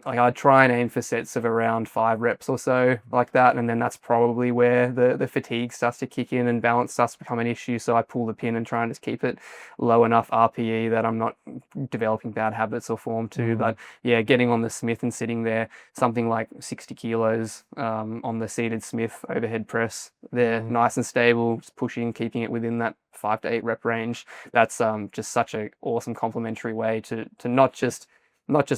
I try and aim for sets of around 5 reps or so, like that, and then that's probably where the fatigue starts to kick in and balance starts to become an issue. So I pull the pin and try and just keep it low enough RPE that I'm not developing bad habits or form too. But yeah, getting on the Smith and sitting there, something like 60 kilos on the seated Smith overhead press, they're nice and stable, just pushing, keeping it within that 5 to 8 rep range. That's just such an awesome complementary way to not just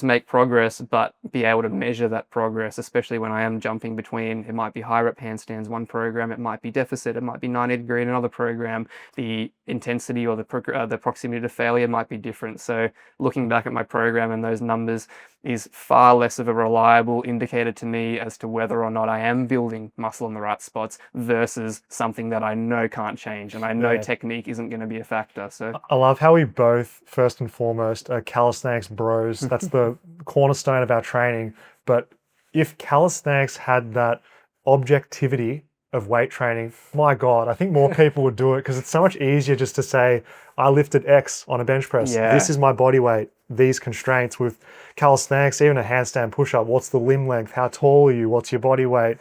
make progress, but be able to measure that progress, especially when I am jumping between, it might be high rep handstands one program, it might be deficit, it might be 90 degree in another program. The intensity or the proximity to failure might be different. So looking back at my program and those numbers is far less of a reliable indicator to me as to whether or not I am building muscle in the right spots versus something that I know can't change and I know technique isn't going to be a factor. So I love how we both, first and foremost, are calisthenics bros. That's the cornerstone of our training. But if calisthenics had that objectivity of weight training, my God, I think more people would do it because it's so much easier just to say, I lifted X on a bench press. This is my body weight, these constraints. With calisthenics, even a handstand push-up, what's the limb length? How tall are you? What's your body weight?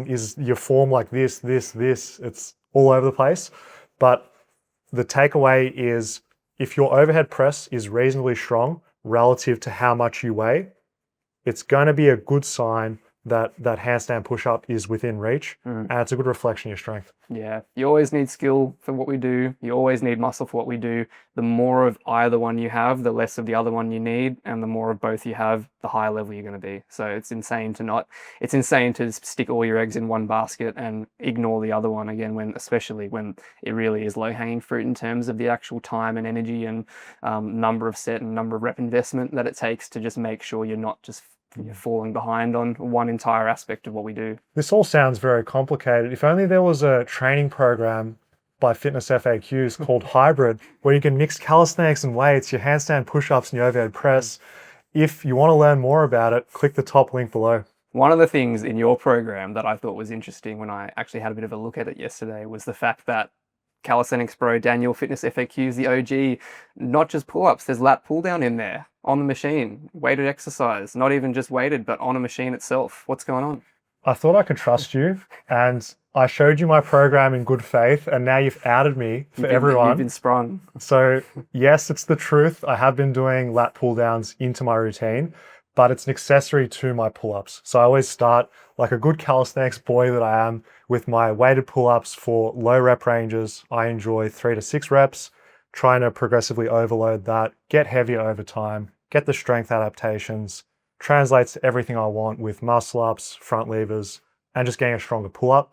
Is your form like this? It's all over the place. But the takeaway is if your overhead press is reasonably strong relative to how much you weigh, it's going to be a good sign that that handstand push-up is within reach, and it's a good reflection of your strength. Yeah, you always need skill for what we do. You always need muscle for what we do. The more of either one you have, the less of the other one you need, and the more of both you have, the higher level you're going to be. So it's insane to stick all your eggs in one basket and ignore the other one again, especially when it really is low-hanging fruit in terms of the actual time and energy and number of set and number of rep investment that it takes to just make sure you're not just falling behind on one entire aspect of what we do. This all sounds very complicated. If only there was a training program by Fitness FAQs called Hybrid, where you can mix calisthenics and weights, your handstand push-ups and your overhead press. If you want to learn more about it, click the top link below. One of the things in your program that I thought was interesting when I actually had a bit of a look at it yesterday was the fact that Calisthenics Bro Daniel Fitness FAQs, the OG, not just pull-ups, there's lat pull-down in there on the machine, weighted exercise, not even just weighted, but on a machine itself. What's going on? I thought I could trust you, and I showed you my program in good faith, and now you've outed me for everyone. You've been sprung. So yes, it's the truth. I have been doing lat pull-downs into my routine, but it's an accessory to my pull-ups. So I always start like a good calisthenics boy that I am with my weighted pull-ups for low rep ranges. I enjoy 3 to 6 reps, trying to progressively overload that, get heavier over time, get the strength adaptations, translates to everything I want with muscle ups, front levers, and just getting a stronger pull-up.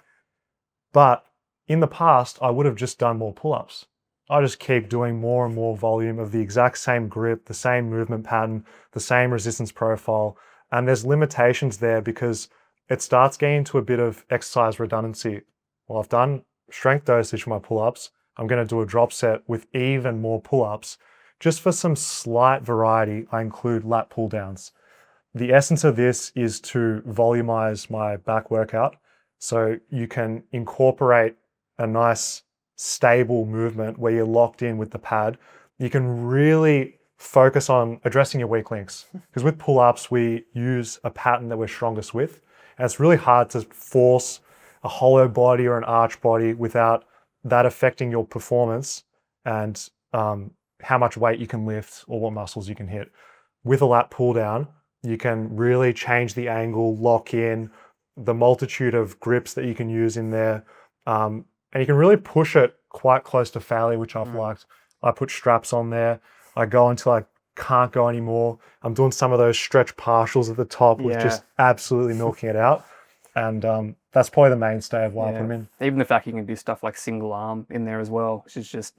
But in the past, I would have just done more pull-ups. I just keep doing more and more volume of the exact same grip, the same movement pattern, the same resistance profile. And there's limitations there because it starts getting to a bit of exercise redundancy. Well, I've done strength dosage for my pull-ups. I'm going to do a drop set with even more pull-ups. Just for some slight variety, I include lat pull-downs. The essence of this is to volumize my back workout. So you can incorporate a nice stable movement where you're locked in with the pad. You can really focus on addressing your weak links. Because with pull-ups, we use a pattern that we're strongest with. And it's really hard to force a hollow body or an arch body without that affecting your performance and how much weight you can lift or what muscles you can hit. With a lat pull down, you can really change the angle, lock in the multitude of grips that you can use in there. And you can really push it quite close to failure, which I've liked. I put straps on there. I go until I can't go anymore. I'm doing some of those stretch partials at the top with just absolutely milking it out. And that's probably the mainstay of why I put them in. Even the fact you can do stuff like single arm in there as well, which is just,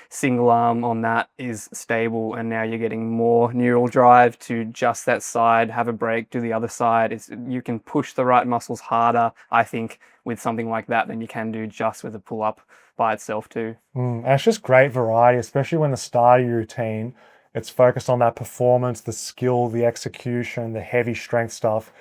single arm on that is stable, and now you're getting more neural drive to just that side, have a break, do the other side. You can push the right muscles harder, I think, with something like that than you can do just with a pull-up by itself too. And it's just great variety, especially when the start of your routine, it's focused on that performance, the skill, the execution, the heavy strength stuff.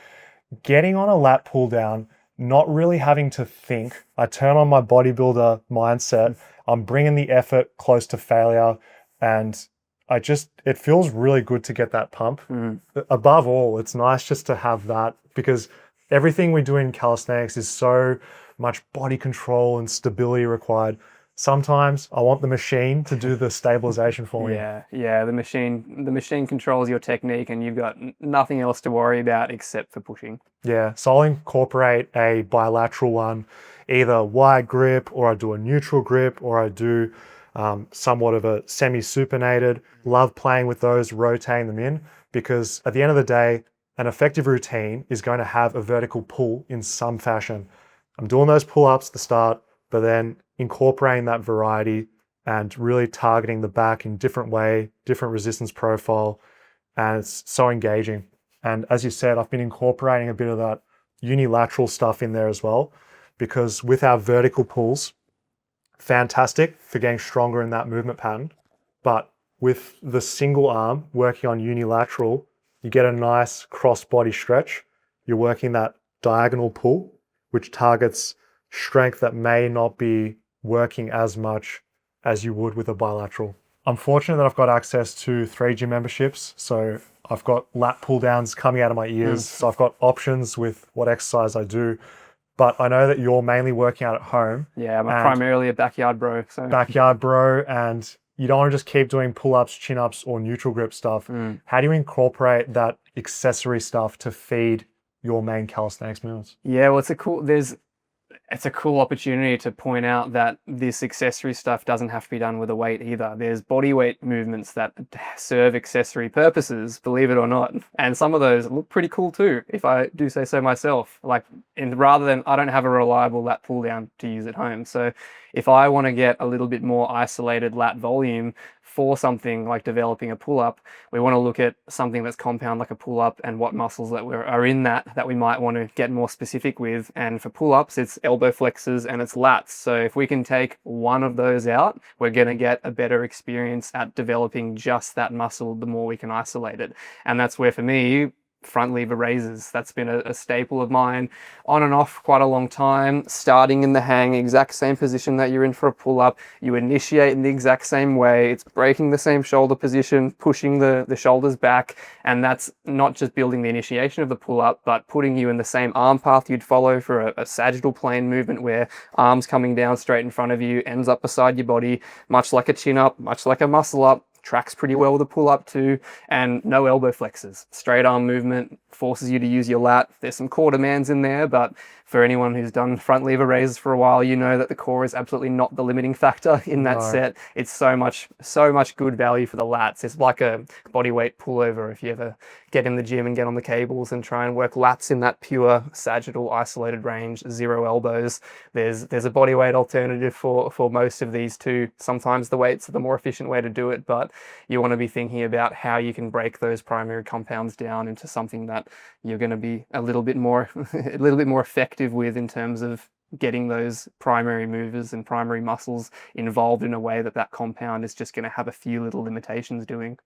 Getting on a lat pull down, not really having to think. I turn on my bodybuilder mindset. I'm bringing the effort close to failure. And it feels really good to get that pump. Mm. Above all, it's nice just to have that because everything we do in calisthenics is so much body control and stability required. Sometimes I want the machine to do the stabilization for me. Yeah. The machine controls your technique, and you've got nothing else to worry about except for pushing. Yeah, so I'll incorporate a bilateral one, either wide grip, or I do a neutral grip, or I do somewhat of a semi-supinated. Love playing with those, rotating them in, because at the end of the day, an effective routine is going to have a vertical pull in some fashion. I'm doing those pull-ups at the start, but then incorporating that variety and really targeting the back in different way, different resistance profile, and it's so engaging. And as you said, I've been incorporating a bit of that unilateral stuff in there as well, because with our vertical pulls, fantastic for getting stronger in that movement pattern. But with the single arm working on unilateral, you get a nice cross body stretch. You're working that diagonal pull, which targets strength that may not be working as much as you would with a bilateral. I'm fortunate that I've got access to 3 gym memberships. So I've got lat pull downs coming out of my ears. So I've got options with what exercise I do. But I know that you're mainly working out at home. Yeah, I'm primarily a backyard bro. So Backyard bro, and you don't want to just keep doing pull-ups, chin-ups, or neutral grip stuff. How do you incorporate that accessory stuff to feed your main calisthenics movements? Yeah, well, it's a cool opportunity to point out that this accessory stuff doesn't have to be done with a weight either. There's body weight movements that serve accessory purposes, believe it or not. And some of those look pretty cool too, if I do say so myself. Rather than, I don't have a reliable lat pull down to use at home. So if I want to get a little bit more isolated lat volume for something like developing a pull-up, we want to look at something that's compound like a pull-up and what muscles that are in that we might want to get more specific with. And for pull-ups, it's elbow flexors and it's lats. So if we can take one of those out, we're going to get a better experience at developing just that muscle the more we can isolate it. And that's where, for me, front lever raises. That's been a staple of mine on and off quite a long time. Starting in the hang, exact same position that you're in for a pull-up. You initiate in the exact same way. It's breaking the same shoulder position, pushing the shoulders back. And that's not just building the initiation of the pull-up, but putting you in the same arm path you'd follow for a sagittal plane movement where arms coming down straight in front of you, ends up beside your body, much like a chin-up, much like a muscle-up. Tracks pretty well with a pull-up too, and no elbow flexors. Straight arm movement forces you to use your lat. There's some core demands in there, but for anyone who's done front lever raises for a while, you know that the core is absolutely not the limiting factor in that set. It's so much good value for the lats. It's like a body weight pullover if you ever get in the gym and get on the cables and try and work lats in that pure sagittal isolated range, 0 elbows. There's a body weight alternative for most of these too. Sometimes the weights are the more efficient way to do it, but you want to be thinking about how you can break those primary compounds down into something that you're going to be a little bit more effective with in terms of getting those primary movers and primary muscles involved in a way that compound is just going to have a few little limitations doing.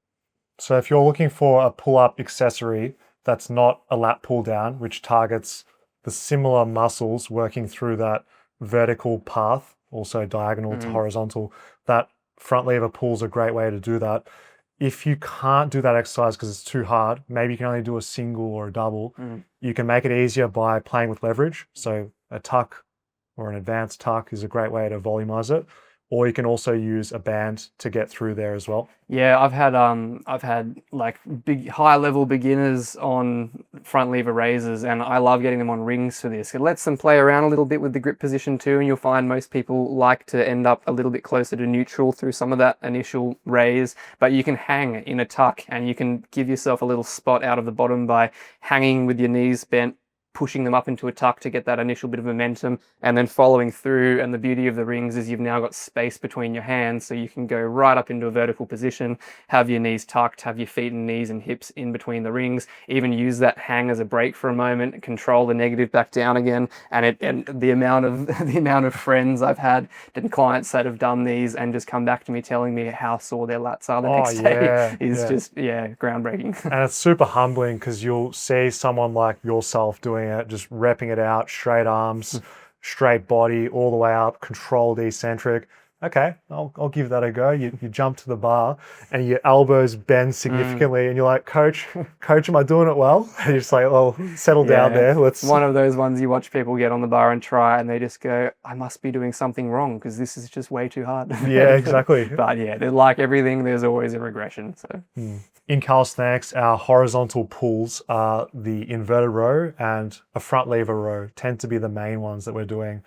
So if you're looking for a pull-up accessory that's not a lat pull down, which targets the similar muscles working through that vertical path, also diagonal to horizontal, that front lever pull is a great way to do that. If you can't do that exercise because it's too hard, maybe you can only do a single or a double. You can make it easier by playing with leverage. So a tuck or an advanced tuck is a great way to volumize it. Or you can also use a band to get through there as well. Yeah, I've had like big high level beginners on front lever raises, and I love getting them on rings for this. It lets them play around a little bit with the grip position too, and you'll find most people like to end up a little bit closer to neutral through some of that initial raise, but you can hang in a tuck and you can give yourself a little spot out of the bottom by hanging with your knees bent, pushing them up into a tuck to get that initial bit of momentum and then following through. And the beauty of the rings is you've now got space between your hands, so you can go right up into a vertical position, have your knees tucked, have your feet and knees and hips in between the rings, even use that hang as a break for a moment, control the negative back down again. And the amount of friends I've had and clients that have done these and just come back to me telling me how sore their lats are the next day is just groundbreaking. And it's super humbling because you'll see someone like yourself doing it, just repping it out, straight arms, straight body, all the way up, controlled eccentric. okay, I'll give that a go. You jump to the bar and your elbows bend significantly, and you're like, coach, am I doing it well? And you're just like, well, settle down Yeah, there. it's Let's. one of those ones you watch people get on the bar and try, and they just go, "I must be doing something wrong because this is just way too hard." Yeah, exactly. But yeah, they're like everything. There's always a regression. So In calisthenics, our horizontal pulls are the inverted row and a front lever row tend to be the main ones that we're doing.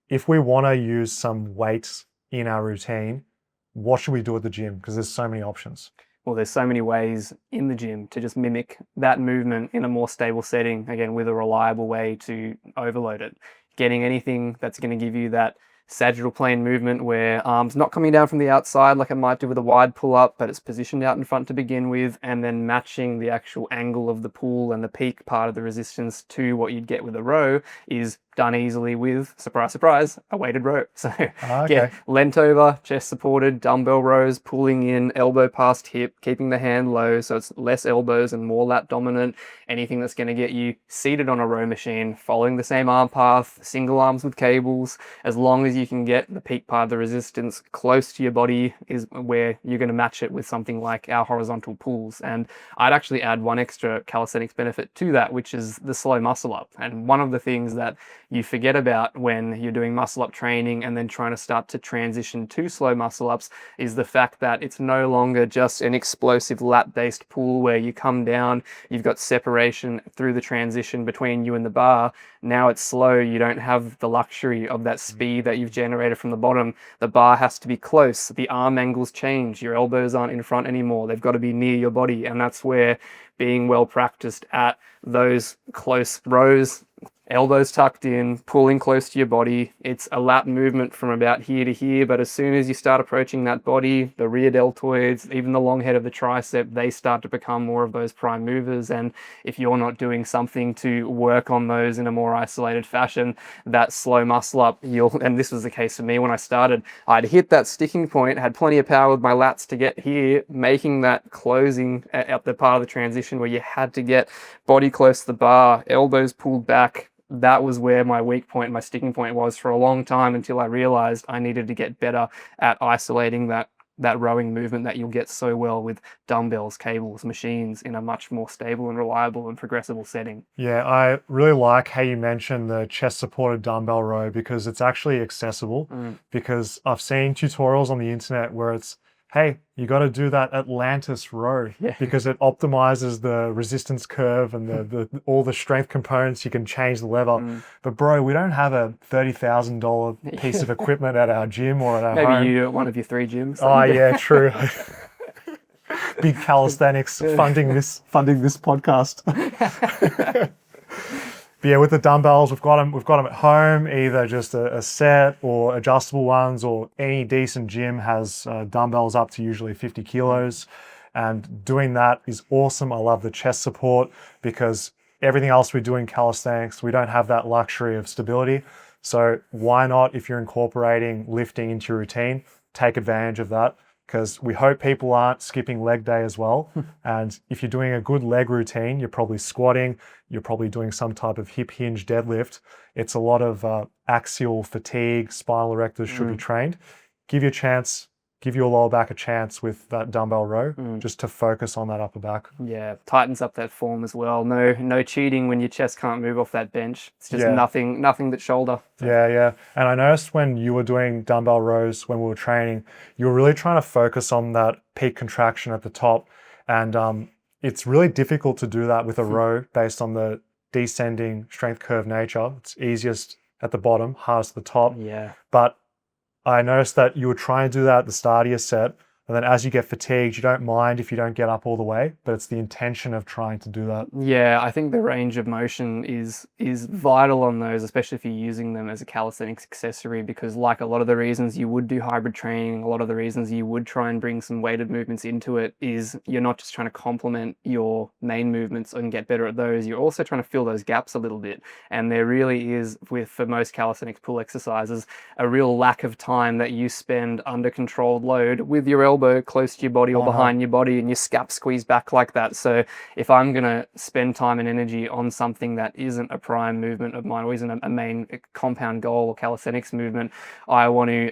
If we want to use some weights in our routine, what should we do at the gym? Because there's so many options. well, there's so many ways in the gym to just mimic that movement in a more stable setting, again, with a reliable way to overload it. Getting anything that's going to give you that sagittal plane movement where arms not coming down from the outside like it might do with a wide pull up, but it's positioned out in front to begin with, and then matching the actual angle of the pull and the peak part of the resistance to what you'd get with a row is done easily with, surprise, surprise, a weighted row. So Okay. lent over, chest supported, dumbbell rows, pulling in, elbow past hip, keeping the hand low so it's less elbows and more lat dominant. Anything that's going to get you seated on a row machine, following the same arm path, single arms with cables, as long as you can get the peak part of the resistance close to your body is where you're going to match it with something like our horizontal pulls. And I'd actually add one extra calisthenics benefit to that, which is the slow muscle up. And one of the things that you forget about when you're doing muscle up training and then trying to start to transition to slow muscle ups is the fact that it's no longer just an explosive lat based pull where you come down, you've got separation through the transition between you and the bar. Now it's slow. You don't have the luxury of that speed that you've generated from the bottom. The bar has to be close. The arm angles change. Your elbows aren't in front anymore. They've got to be near your body. And that's where being well practiced at those close rows, elbows tucked in, pulling close to your body. It's a lat movement from about here to here, but as soon as you start approaching that body, the rear deltoids, even the long head of the tricep, they start to become more of those prime movers. And if you're not doing something to work on those in a more isolated fashion, that slow muscle up, and this was the case for me when I started, I'd hit that sticking point, had plenty of power with my lats to get here, making that closing at the part of the transition where you had to get body close to the bar, elbows pulled back. That was where my weak point, my sticking point was for a long time until I realized I needed to get better at isolating that rowing movement that you'll get so well with dumbbells, cables, machines in a much more stable and reliable and progressible setting. Yeah, I really like how you mentioned the chest supported dumbbell row because it's actually accessible. Because I've seen tutorials on the internet where it's, hey, you got to do that Atlantis row because it optimizes the resistance curve and the all the strength components. You can change the lever. But bro, we don't have a $30,000 piece of equipment at our gym or at our home. Maybe you at one of your 3 gyms. Oh yeah, true. Big calisthenics funding this podcast. But yeah, with the dumbbells, we've got them at home, either just a set or adjustable ones, or any decent gym has dumbbells up to usually 50 kilos. And doing that is awesome. I love the chest support because everything else we do in calisthenics, we don't have that luxury of stability. So why not, if you're incorporating lifting into your routine, take advantage of that? Because we hope people aren't skipping leg day as well. And if you're doing a good leg routine, you're probably squatting, you're probably doing some type of hip hinge deadlift. It's a lot of axial fatigue, spinal erectors should be trained. Give your lower back a chance with that dumbbell row, just to focus on that upper back. Yeah, tightens up that form as well. No cheating when your chest can't move off that bench. It's just nothing but shoulder. Yeah. And I noticed when you were doing dumbbell rows, when we were training, you were really trying to focus on that peak contraction at the top. And it's really difficult to do that with a row based on the descending strength curve nature. It's easiest at the bottom, hardest at the top. Yeah. But I noticed that you were trying to do that at the start of your set. And then as you get fatigued, you don't mind if you don't get up all the way, but it's the intention of trying to do that. Yeah, I think the range of motion is vital on those, especially if you're using them as a calisthenics accessory, because like a lot of the reasons you would do hybrid training, a lot of the reasons you would try and bring some weighted movements into it is you're not just trying to complement your main movements and get better at those, you're also trying to fill those gaps a little bit. And there really is, for most calisthenics pull exercises, a real lack of time that you spend under controlled load with your elbow close to your body or behind your body and your scap squeezed back like that. So if I'm going to spend time and energy on something that isn't a prime movement of mine or isn't a main compound goal or calisthenics movement, I want to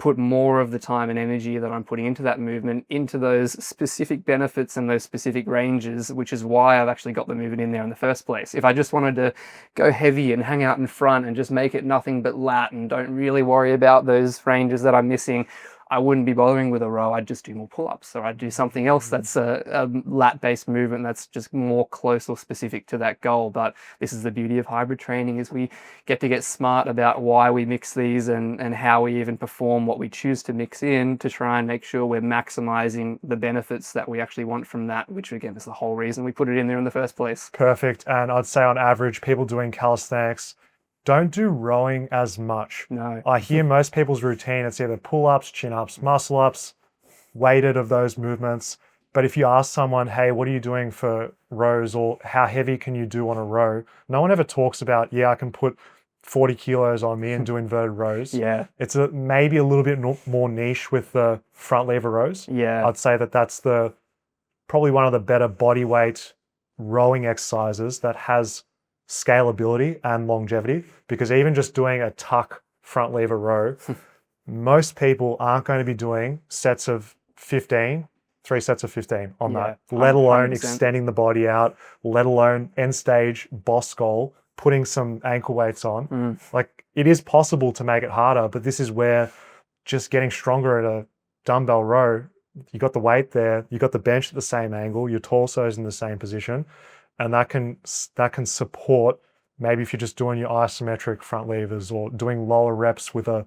put more of the time and energy that I'm putting into that movement into those specific benefits and those specific ranges, which is why I've actually got the movement in there in the first place. If I just wanted to go heavy and hang out in front and just make it nothing but lat and don't really worry about those ranges that I'm missing, I wouldn't be bothering with a row. I'd just do more pull-ups, or I'd do something else that's a lat-based movement that's just more close or specific to that goal. But this is the beauty of hybrid training, is we get smart about why we mix these and how we even perform what we choose to mix in to try and make sure we're maximizing the benefits that we actually want from that, which again is the whole reason we put it in there in the first place. Perfect. And I'd say on average, people doing calisthenics don't do rowing as much. No. I hear most people's routine, it's either pull-ups, chin-ups, muscle-ups, weighted of those movements. But if you ask someone, hey, what are you doing for rows, or how heavy can you do on a row? No one ever talks about, yeah, I can put 40 kilos on me and do inverted rows. Yeah. It's maybe a little bit more niche with the front lever rows. Yeah. I'd say that's probably one of the better body weight rowing exercises that has scalability and longevity, because even just doing a tuck front lever row, most people aren't going to be doing sets of 15, 3 sets of 15 on that, let alone 100%. Extending the body out, let alone end stage boss goal, putting some ankle weights on. Like, it is possible to make it harder, but this is where just getting stronger at a dumbbell row, you got the weight there, you got the bench at the same angle, your torso's in the same position. And that can support, maybe if you're just doing your isometric front levers or doing lower reps with a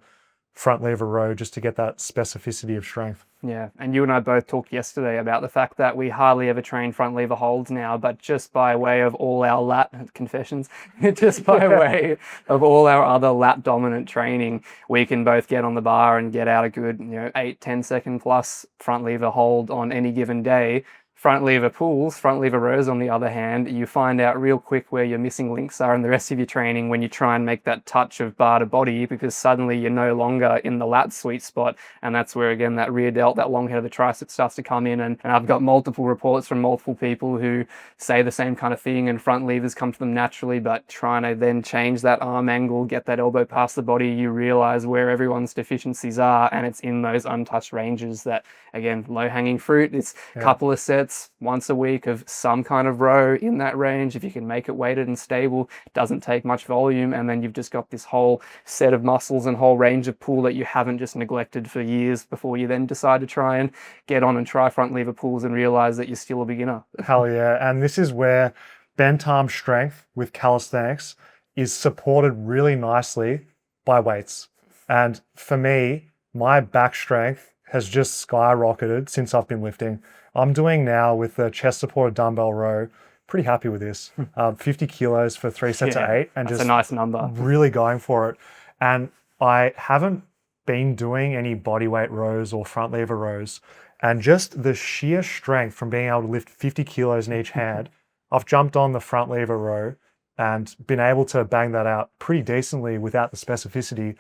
front lever row, just to get that specificity of strength. Yeah, and you and I both talked yesterday about the fact that we hardly ever train front lever holds now, but just by way of all our lat confessions, just by way of all our other lat dominant training, we can both get on the bar and get out a good 8-10 second plus front lever hold on any given day. Front lever pulls, front lever rows, on the other hand, you find out real quick where your missing links are in the rest of your training when you try and make that touch of bar to body, because suddenly you're no longer in the lat sweet spot. And that's where, again, that rear delt, that long head of the tricep starts to come in. And I've got multiple reports from multiple people who say the same kind of thing, and front levers come to them naturally, but trying to then change that arm angle, get that elbow past the body, you realize where everyone's deficiencies are. And it's in those untouched ranges that, again, low hanging fruit. It's a couple of sets once a week of some kind of row in that range. If you can make it weighted and stable, it doesn't take much volume, and then you've just got this whole set of muscles and whole range of pull that you haven't just neglected for years before you then decide to try and get on and try front lever pulls and realize that you're still a beginner. Hell yeah. And this is where bent arm strength with calisthenics is supported really nicely by weights. And for me, my back strength has just skyrocketed since I've been lifting. I'm doing now with the chest supported dumbbell row, pretty happy with this. 50 kilos for 3 sets of 8, and that's just a nice number. Really going for it. And I haven't been doing any bodyweight rows or front lever rows, and just the sheer strength from being able to lift 50 kilos in each hand, I've jumped on the front lever row and been able to bang that out pretty decently without the specificity,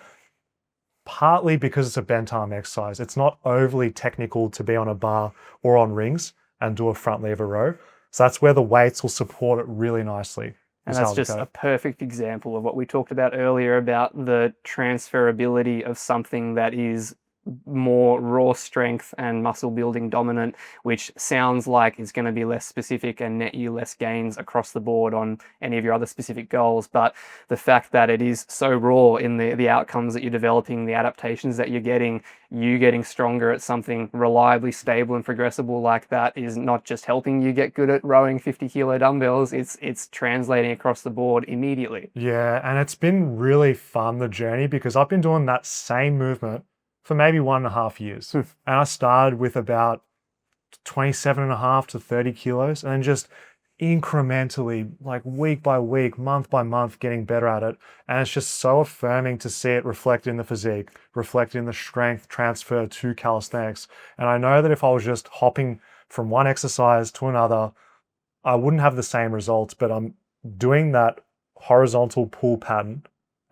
partly because it's a bent arm exercise. It's not overly technical to be on a bar or on rings and do a front lever row. So that's where the weights will support it really nicely. And that's just a perfect example of what we talked about earlier about the transferability of something that is more raw strength and muscle building dominant, which sounds like is going to be less specific and net you less gains across the board on any of your other specific goals. But the fact that it is so raw in the outcomes that you're developing, the adaptations that you're getting, you getting stronger at something reliably stable and progressible like that is not just helping you get good at rowing 50 kilo dumbbells, it's translating across the board immediately. Yeah, and it's been really fun, the journey, because I've been doing that same movement for maybe 1.5 years. And I started with about 27.5 to 30 kilos, and then just incrementally, like week by week, month by month, getting better at it. And it's just so affirming to see it reflected in the physique, reflected in the strength transfer to calisthenics. And I know that if I was just hopping from one exercise to another, I wouldn't have the same results, but I'm doing that horizontal pull pattern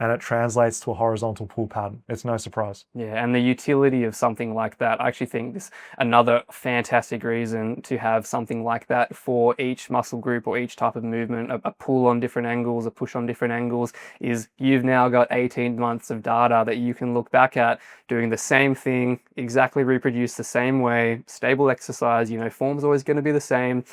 and it translates to a horizontal pull pattern. It's no surprise. Yeah, and the utility of something like that, I actually think this another fantastic reason to have something like that for each muscle group or each type of movement, a pull on different angles, a push on different angles, is you've now got 18 months of data that you can look back at doing the same thing, exactly reproduced the same way, stable exercise, form's always going to be the same.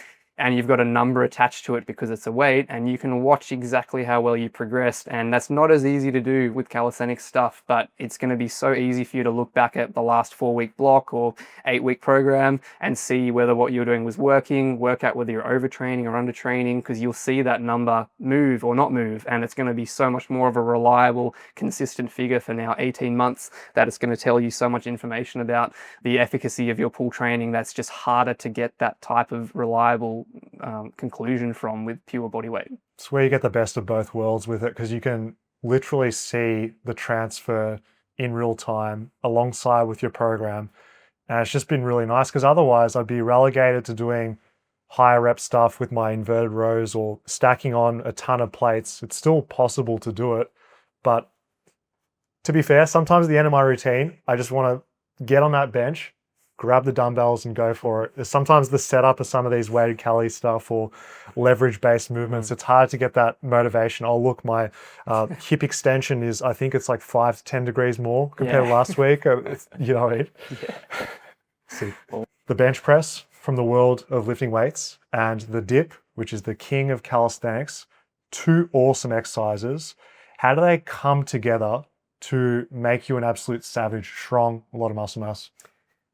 And you've got a number attached to it because it's a weight, and you can watch exactly how well you progressed. And that's not as easy to do with calisthenics stuff, but it's going to be so easy for you to look back at the last 4-week block or 8-week program and see whether what you're doing was working, work out whether you're overtraining or undertraining, because you'll see that number move or not move. And it's going to be so much more of a reliable, consistent figure for now 18 months that it's going to tell you so much information about the efficacy of your pull training that's just harder to get that type of reliable conclusion from with pure body weight. It's where you get the best of both worlds with it, because you can literally see the transfer in real time alongside with your program. And it's just been really nice, because otherwise I'd be relegated to doing higher rep stuff with my inverted rows or stacking on a ton of plates. It's still possible to do it, but to be fair, sometimes at the end of my routine, I just want to get on that bench, grab the dumbbells and go for it. Sometimes the setup of some of these weighted cali stuff or leverage-based movements, it's hard to get that motivation. Oh, look, my hip extension is, I think it's like 5 to 10 degrees more compared to last week. You know what I mean? Yeah. See, the bench press from the world of lifting weights and the dip, which is the king of calisthenics, 2 awesome exercises. How do they come together to make you an absolute savage, strong, a lot of muscle mass?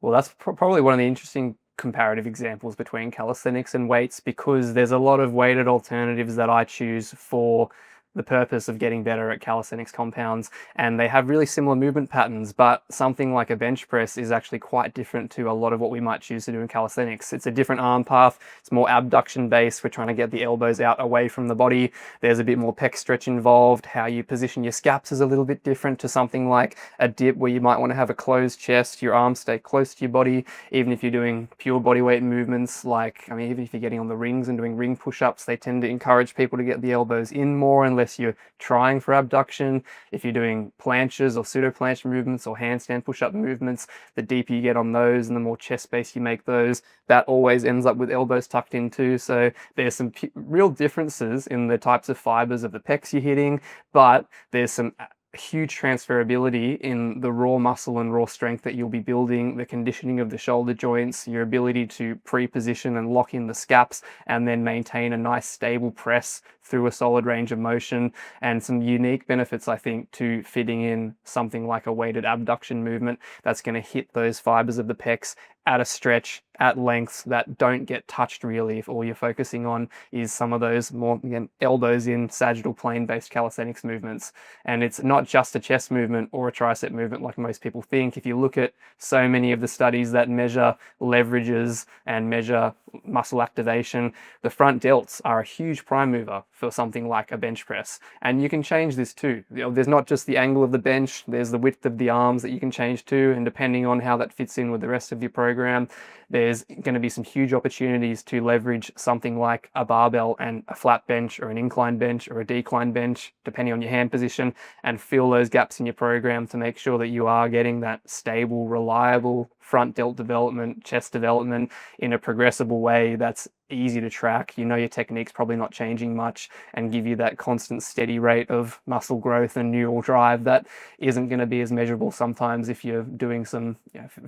Well, that's probably one of the interesting comparative examples between calisthenics and weights, because there's a lot of weighted alternatives that I choose for the purpose of getting better at calisthenics compounds, and they have really similar movement patterns, but something like a bench press is actually quite different to a lot of what we might choose to do in calisthenics. It's a different arm path, it's more abduction based, we're trying to get the elbows out away from the body, there's a bit more pec stretch involved, how you position your scaps is a little bit different to something like a dip where you might want to have a closed chest, your arms stay close to your body, even if you're doing pure body weight movements, even if you're getting on the rings and doing ring push-ups, they tend to encourage people to get the elbows in more unless you're trying for abduction. If you're doing planches or pseudo planche movements or handstand push-up movements, the deeper you get on those and the more chest space you make those, that always ends up with elbows tucked in too. So there's some real differences in the types of fibers of the pecs you're hitting, but there's some huge transferability in the raw muscle and raw strength that you'll be building, the conditioning of the shoulder joints, your ability to pre-position and lock in the scaps and then maintain a nice stable press through a solid range of motion, and some unique benefits, I think, to fitting in something like a weighted abduction movement that's going to hit those fibers of the pecs at a stretch, at lengths that don't get touched really if all you're focusing on is some of those more, again, elbows in sagittal plane based calisthenics movements. And it's not just a chest movement or a tricep movement like most people think. If you look at so many of the studies that measure leverages and measure muscle activation, the front delts are a huge prime mover for something like a bench press. And you can change this too. There's not just the angle of the bench, there's the width of the arms that you can change too, and depending on how that fits in with the rest of your program, there's going to be some huge opportunities to leverage something like a barbell and a flat bench or an incline bench or a decline bench, depending on your hand position, and fill those gaps in your program to make sure that you are getting that stable, reliable front delt development, chest development in a progressible way that's easy to track. Your technique's probably not changing much, and give you that constant steady rate of muscle growth and neural drive that isn't going to be as measurable sometimes if you're doing some,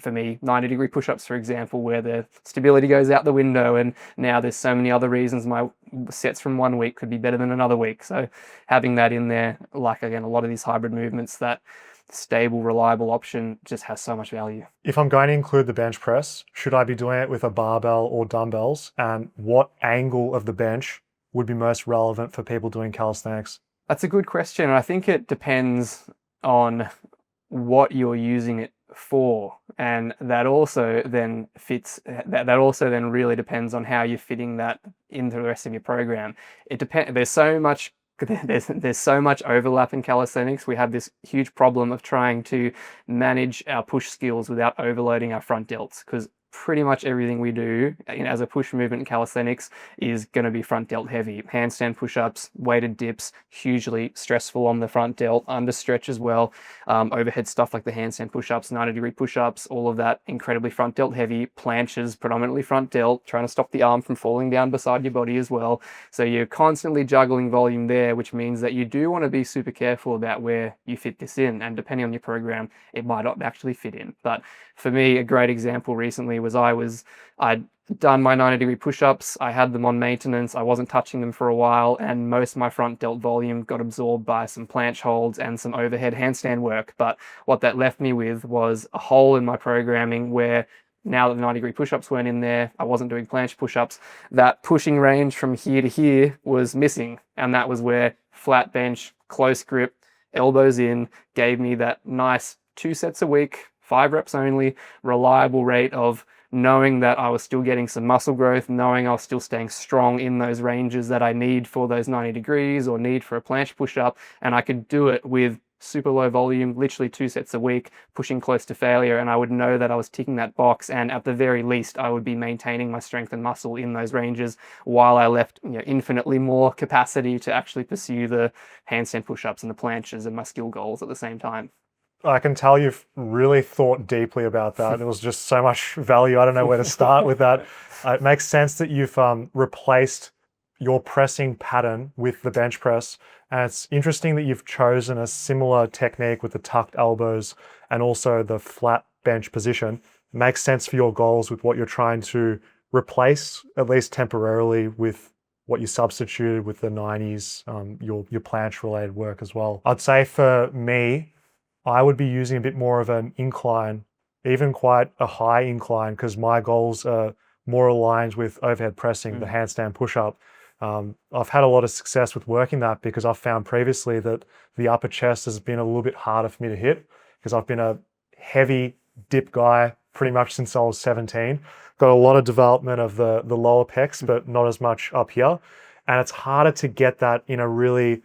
for me, 90-degree push-ups, for example, where the stability goes out the window, and now there's so many other reasons my sets from one week could be better than another week. So having that in there, like again, a lot of these hybrid movements, that stable, reliable option just has so much value. If I'm going to include the bench press, should I be doing it with a barbell or dumbbells? And what angle of the bench would be most relevant for people doing calisthenics? That's a good question. I think it depends on what you're using it for, and that also then really depends on how you're fitting that into the rest of your program. There's so much overlap in calisthenics. We have this huge problem of trying to manage our push skills without overloading our front delts, because pretty much everything we do as a push movement in calisthenics is going to be front delt heavy. Handstand push-ups, weighted dips, hugely stressful on the front delt, under stretch as well. Overhead stuff like the handstand push-ups, 90-degree push-ups, all of that incredibly front delt heavy. Planches, predominantly front delt, trying to stop the arm from falling down beside your body as well. So you're constantly juggling volume there, which means that you do want to be super careful about where you fit this in. And depending on your program, it might not actually fit in. But for me, a great example recently was I'd done my 90-degree push-ups, I had them on maintenance, I wasn't touching them for a while, and most of my front delt volume got absorbed by some planche holds and some overhead handstand work. But what that left me with was a hole in my programming where now that the 90-degree push-ups weren't in there, I wasn't doing planche push-ups, that pushing range from here to here was missing. And that was where flat bench, close grip, elbows in, gave me that nice 2 sets a week, 5 reps only, reliable rate of knowing that I was still getting some muscle growth, knowing I was still staying strong in those ranges that I need for those 90 degrees or need for a planche push-up. And I could do it with super low volume, literally 2 sets a week, pushing close to failure. And I would know that I was ticking that box. And at the very least, I would be maintaining my strength and muscle in those ranges while I left infinitely more capacity to actually pursue the handstand push-ups and the planches and my skill goals at the same time. I can tell you've really thought deeply about that. There was just so much value. I don't know where to start with that. It makes sense that you've replaced your pressing pattern with the bench press. And it's interesting that you've chosen a similar technique with the tucked elbows and also the flat bench position. It makes sense for your goals with what you're trying to replace, at least temporarily, with what you substituted with the 90s, your planche related work as well. I'd say for me, I would be using a bit more of an incline, even quite a high incline, because my goals are more aligned with overhead pressing, the handstand push-up. I've had a lot of success with working that because I've found previously that the upper chest has been a little bit harder for me to hit because I've been a heavy dip guy pretty much since I was 17. Got a lot of development of the lower pecs, but not as much up here. And it's harder to get that in a really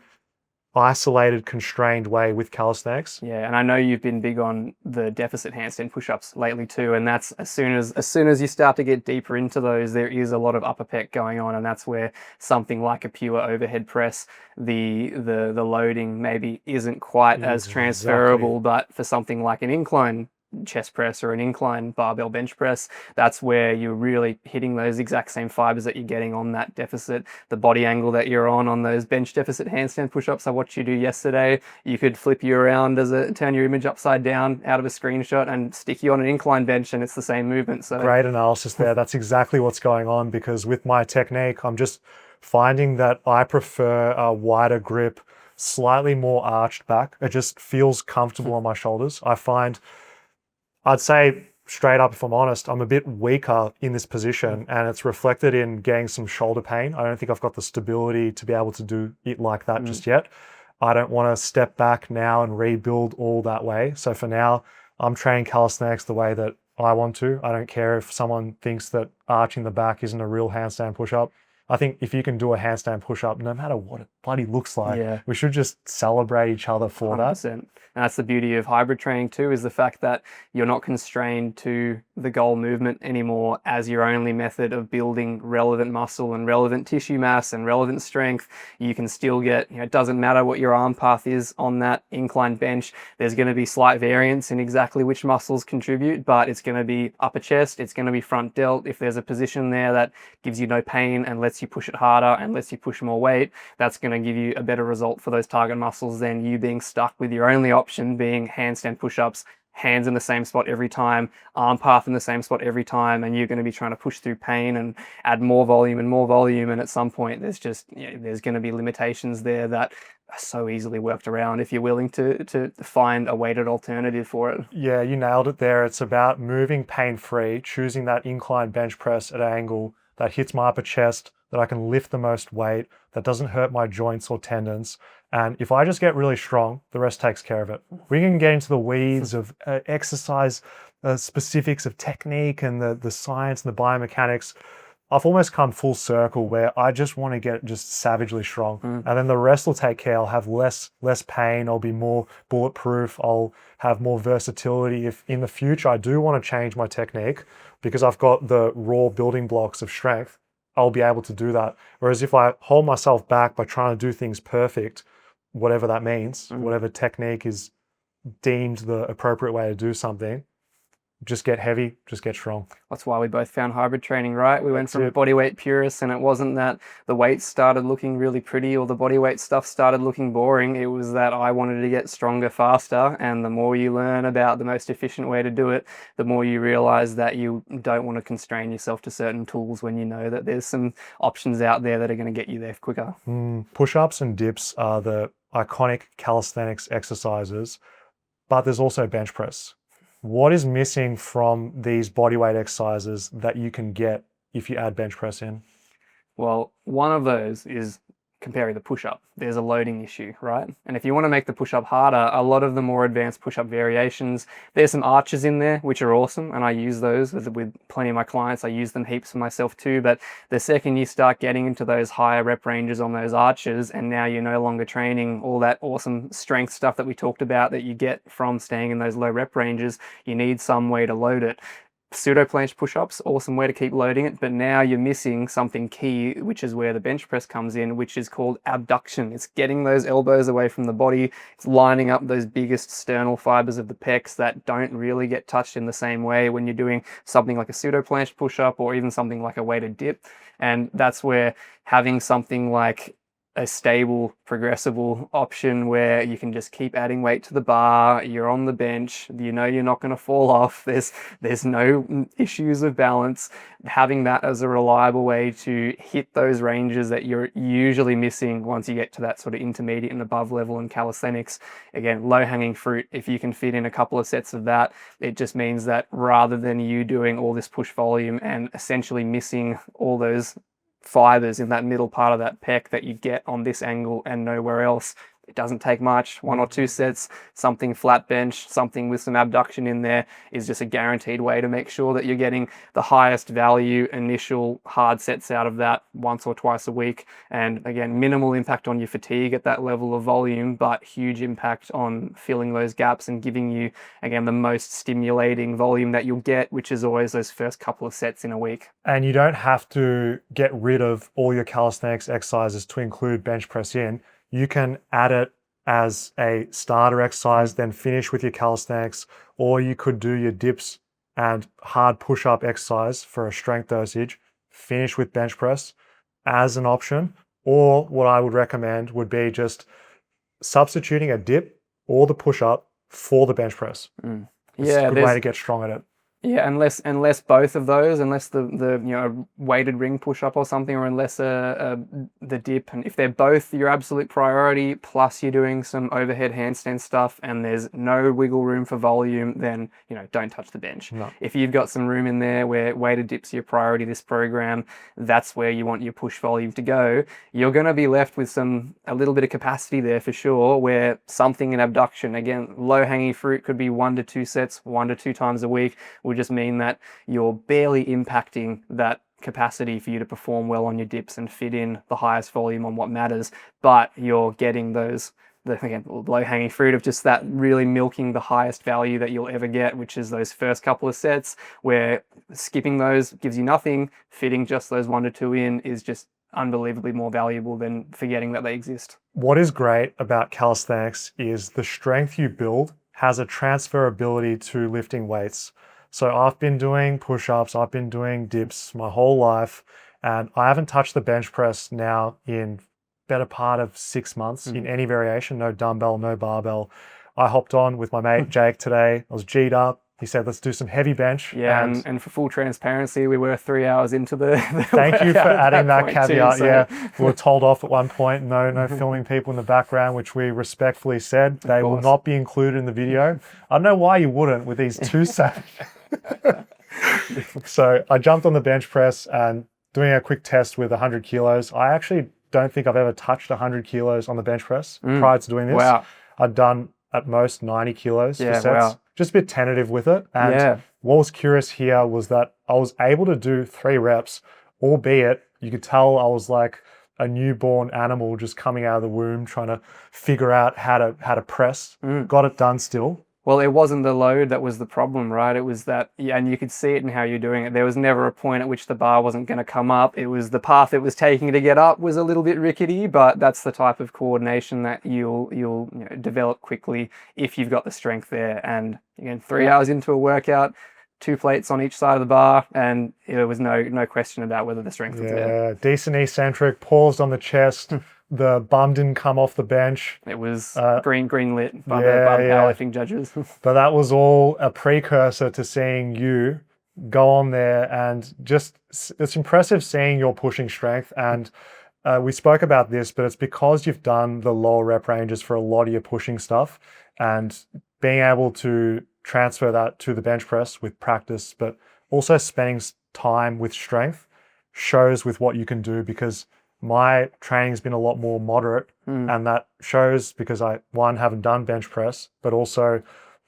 isolated, constrained way with calisthenics. Yeah, and I know you've been big on the deficit handstand push-ups lately too, and that's as soon as you start to get deeper into those, there is a lot of upper pec going on, and that's where something like a pure overhead press, the loading maybe isn't quite as transferable, but for something like an incline chest press or an incline barbell bench press, that's where you're really hitting those exact same fibers that you're getting on that deficit. The body angle that you're on those bench deficit handstand push-ups I watched you do yesterday, you could flip you around turn your image upside down out of a screenshot and stick you on an incline bench and it's the same movement. So great analysis there. That's exactly what's going on, because with my technique, I'm just finding that I prefer a wider grip, slightly more arched back. It just feels comfortable on my shoulders. I'd say straight up, if I'm honest, I'm a bit weaker in this position and it's reflected in getting some shoulder pain. I don't think I've got the stability to be able to do it like that just yet. I don't want to step back now and rebuild all that way. So for now, I'm training calisthenics the way that I want to. I don't care if someone thinks that arching the back isn't a real handstand push-up. I think if you can do a handstand push-up, no matter what it bloody looks like, we should just celebrate each other for 100%. That. And that's the beauty of hybrid training too, is the fact that you're not constrained to the goal movement anymore as your only method of building relevant muscle and relevant tissue mass and relevant strength. You can still get, it doesn't matter what your arm path is on that incline bench. There's going to be slight variance in exactly which muscles contribute, but it's going to be upper chest, it's going to be front delt. If there's a position there that gives you no pain and lets you push it harder and lets you push more weight, that's going to give you a better result for those target muscles than you being stuck with your only option being handstand push-ups, hands in the same spot every time, arm path in the same spot every time, and you're going to be trying to push through pain and add more volume, and at some point there's just there's going to be limitations there that are so easily worked around if you're willing to find a weighted alternative for it. Yeah, you nailed it there. It's about moving pain-free, choosing that incline bench press at an angle that hits my upper chest, that I can lift the most weight, that doesn't hurt my joints or tendons. And if I just get really strong, the rest takes care of it. We can get into the weeds of exercise specifics of technique and the science and the biomechanics. I've almost come full circle where I just want to get just savagely strong. And then the rest will take care. I'll have less pain. I'll be more bulletproof. I'll have more versatility. If in the future I do want to change my technique because I've got the raw building blocks of strength, I'll be able to do that. Whereas if I hold myself back by trying to do things perfect, whatever that means, whatever technique is deemed the appropriate way to do something, just get heavy, just get strong. That's why we both found hybrid training, right? We went That's from it. bodyweight purists, and it wasn't that the weights started looking really pretty or the bodyweight stuff started looking boring. It was that I wanted to get stronger faster. And the more you learn about the most efficient way to do it, the more you realize that you don't want to constrain yourself to certain tools when you know that there's some options out there that are going to get you there quicker. Push-ups and dips are the iconic calisthenics exercises, but there's also bench press. What is missing from these bodyweight exercises that you can get if you add bench press in? Well, one of those is comparing the push-up. There's a loading issue, right? And if you want to make the push-up harder, a lot of the more advanced push-up variations, there's some arches in there, which are awesome, and I use those with plenty of my clients. I use them heaps for myself too, but the second you start getting into those higher rep ranges on those arches, and now you're no longer training all that awesome strength stuff that we talked about that you get from staying in those low rep ranges, you need some way to load it. Pseudo planche push-ups, awesome way to keep loading it, but now you're missing something key, which is where the bench press comes in, which is called abduction. It's getting those elbows away from the body. It's lining up those biggest sternal fibers of the pecs that don't really get touched in the same way when you're doing something like a pseudo planche push-up or even something like a weighted dip. And that's where having something like a stable, progressible option where you can just keep adding weight to the bar, you're on the bench, you know you're not going to fall off, there's no issues of balance. Having that as a reliable way to hit those ranges that you're usually missing once you get to that sort of intermediate and above level in calisthenics. Again, low-hanging fruit. If you can fit in a couple of sets of that, it just means that rather than you doing all this push volume and essentially missing all those fibers in that middle part of that pec that you get on this angle and nowhere else. It doesn't take much, 1 or 2 sets, something flat bench, something with some abduction in there is just a guaranteed way to make sure that you're getting the highest value initial hard sets out of that once or twice a week. And again, minimal impact on your fatigue at that level of volume, but huge impact on filling those gaps and giving you, again, the most stimulating volume that you'll get, which is always those first couple of sets in a week. And you don't have to get rid of all your calisthenics exercises to include bench press in. You can add it as a starter exercise, then finish with your calisthenics, or you could do your dips and hard push-up exercise for a strength dosage, finish with bench press as an option. Or what I would recommend would be just substituting a dip or the push-up for the bench press. It's a good way to get strong at it. Yeah, unless both of those, unless the weighted ring push up or something, or unless the dip, and if they're both your absolute priority, plus you're doing some overhead handstand stuff, and there's no wiggle room for volume, then don't touch the bench. No. If you've got some room in there where weighted dips are your priority this program, that's where you want your push volume to go. You're going to be left with a little bit of capacity there for sure, where something in abduction, again, low hanging fruit could be 1 to 2 sets, 1 to 2 times a week. Would just mean that you're barely impacting that capacity for you to perform well on your dips and fit in the highest volume on what matters, but you're getting the low-hanging fruit of just that really milking the highest value that you'll ever get, which is those first couple of sets where skipping those gives you nothing, fitting just those 1 to 2 in is just unbelievably more valuable than forgetting that they exist. What is great about calisthenics is the strength you build has a transferability to lifting weights. So I've been doing push-ups, I've been doing dips my whole life, and I haven't touched the bench press now in better part of 6 months in any variation, no dumbbell, no barbell. I hopped on with my mate Jake today. I was G'd up. He said, let's do some heavy bench. Yeah, and for full transparency, we were 3 hours into the thank you for adding that caveat. Too, so. Yeah, we were told off at one point, no filming people in the background, which we respectfully said they will not be included in the video. I don't know why you wouldn't with these two sets. So I jumped on the bench press and doing a quick test with 100 kilos. I actually don't think I've ever touched 100 kilos on the bench press prior to doing this. Wow. I'd done at most 90 kilos for sets. Wow. Just a bit tentative with it. And what was curious here was that I was able to do 3 reps albeit you could tell I was like a newborn animal just coming out of the womb trying to figure out how to press. Got it done still. Well, it wasn't the load that was the problem, right? It was that, yeah, and you could see it in how you're doing it. There was never a point at which the bar wasn't going to come up. It was the path it was taking to get up was a little bit rickety, but that's the type of coordination that you'll develop quickly if you've got the strength there. And again, 3 hours into a workout, 2 plates on each side of the bar, and there was no question about whether the strength was there. Yeah, decent eccentric, paused on the chest. The bum didn't come off the bench. It was green lit by yeah, the yeah. powerlifting judges. But that was all a precursor to seeing you go on there, and just it's impressive seeing your pushing strength. And we spoke about this, but it's because you've done the lower rep ranges for a lot of your pushing stuff, and being able to transfer that to the bench press with practice, but also spending time with strength shows with what you can do, because my training's been a lot more moderate, and that shows because I, one, haven't done bench press, but also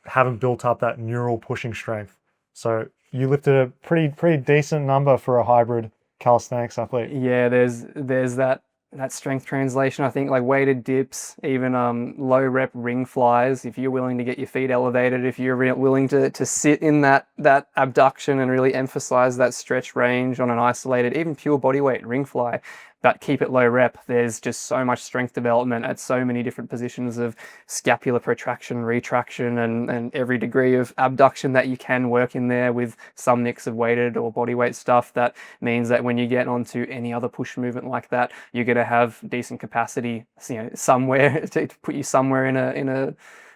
haven't built up that neural pushing strength. So you lifted a pretty decent number for a hybrid calisthenics athlete. Yeah, there's that strength translation. I think like weighted dips, even low rep ring flies. If you're willing to get your feet elevated, if you're willing to sit in that abduction and really emphasize that stretch range on an isolated, even pure body weight ring fly, but keep it low rep, there's just so much strength development at so many different positions of scapular protraction, retraction, and every degree of abduction that you can work in there with some mix of weighted or body weight stuff. That means that when you get onto any other push movement like that, you're going to have decent capacity, somewhere to put you somewhere in a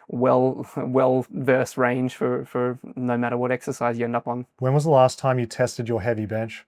well versed range for no matter what exercise you end up on. When was the last time you tested your heavy bench?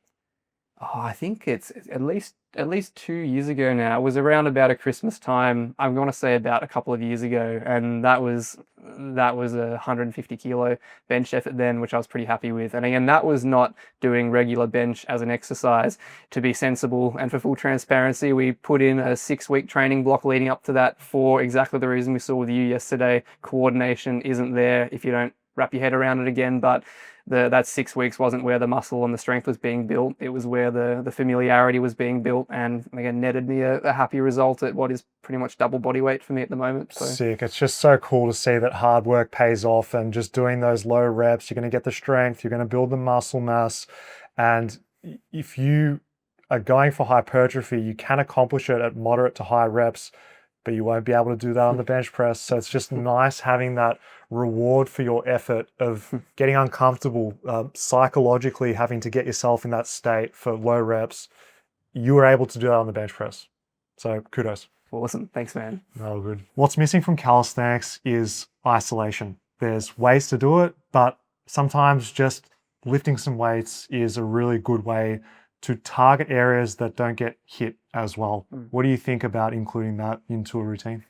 Oh, I think it's at least 2 years ago now. It was around about a Christmas time. I'm going to say about a couple of years ago, and that was a 150 kilo bench effort then, which I was pretty happy with. And again, that was not doing regular bench as an exercise. To be sensible and for full transparency, we put in a 6-week training block leading up to that for exactly the reason we saw with you yesterday. Coordination isn't there if you don't wrap your head around it again, but that 6 weeks wasn't where the muscle and the strength was being built. It was where the familiarity was being built, and again netted me a happy result at what is pretty much double body weight for me at the moment. So. Sick. It's just so cool to see that hard work pays off, and just doing those low reps, you're going to get the strength, you're going to build the muscle mass. And if you are going for hypertrophy, you can accomplish it at moderate to high reps, but you won't be able to do that on the bench press. So it's just nice having that reward for your effort of getting uncomfortable, psychologically having to get yourself in that state for low reps. You were able to do that on the bench press. So kudos. Awesome. Thanks, man. Oh, good. What's missing from calisthenics is isolation. There's ways to do it, but sometimes just lifting some weights is a really good way to target areas that don't get hit as well. What do you think about including that into a routine?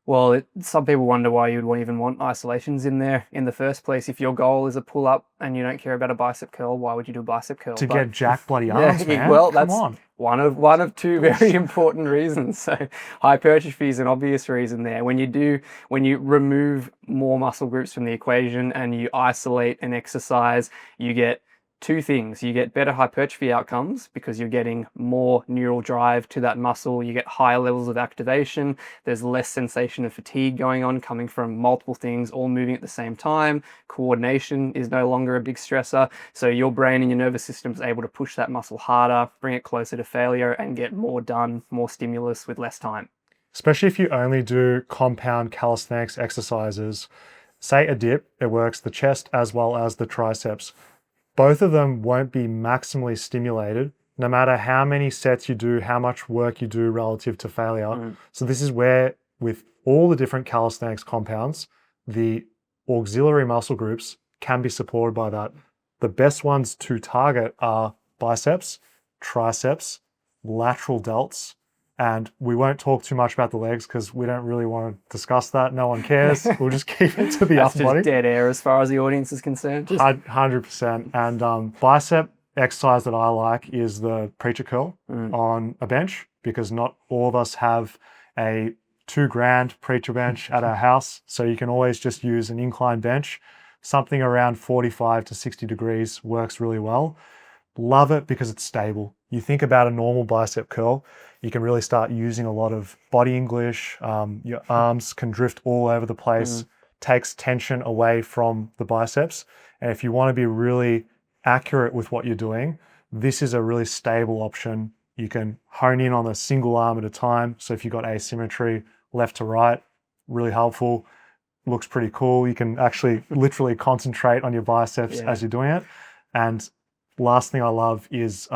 Well, some people wonder why you'd even want isolations in there in the first place. If your goal is a pull-up and you don't care about a bicep curl, why would you do a bicep curl? To get jack bloody arms, man. Well, Come that's on. one of two very important reasons. So hypertrophy is an obvious reason there. When you remove more muscle groups from the equation and you isolate an exercise, you get two things. You get better hypertrophy outcomes because you're getting more neural drive to that muscle. You get higher levels of activation. There's less sensation of fatigue going on, coming from multiple things all moving at the same time. Coordination is no longer a big stressor. So your brain and your nervous system is able to push that muscle harder, bring it closer to failure, and get more done, more stimulus with less time. Especially if you only do compound calisthenics exercises. Say a dip, it works the chest as well as the triceps. Both of them won't be maximally stimulated, no matter how many sets you do, how much work you do relative to failure. So this is where, with all the different calisthenics compounds, the auxiliary muscle groups can be supported by that. The best ones to target are biceps, triceps, lateral delts, and we won't talk too much about the legs because we don't really want to discuss that. No one cares. We'll just keep it to the That's upper body. just dead air as far as the audience is concerned. 100%. And bicep exercise that I like is the preacher curl on a bench, because not all of us have a $2,000 preacher bench at our house. So you can always just use an incline bench. Something around 45 to 60 degrees works really well. Love it because it's stable. you think about a normal bicep curl, you can really start using a lot of body English. Your arms can drift all over the place, takes tension away from the biceps. And if you want to be really accurate with what you're doing, this is a really stable option. You can hone in on a single arm at a time. So if you've got asymmetry left to right, really helpful. Looks pretty cool. You can actually literally concentrate on your biceps as you're doing it. And last thing I love is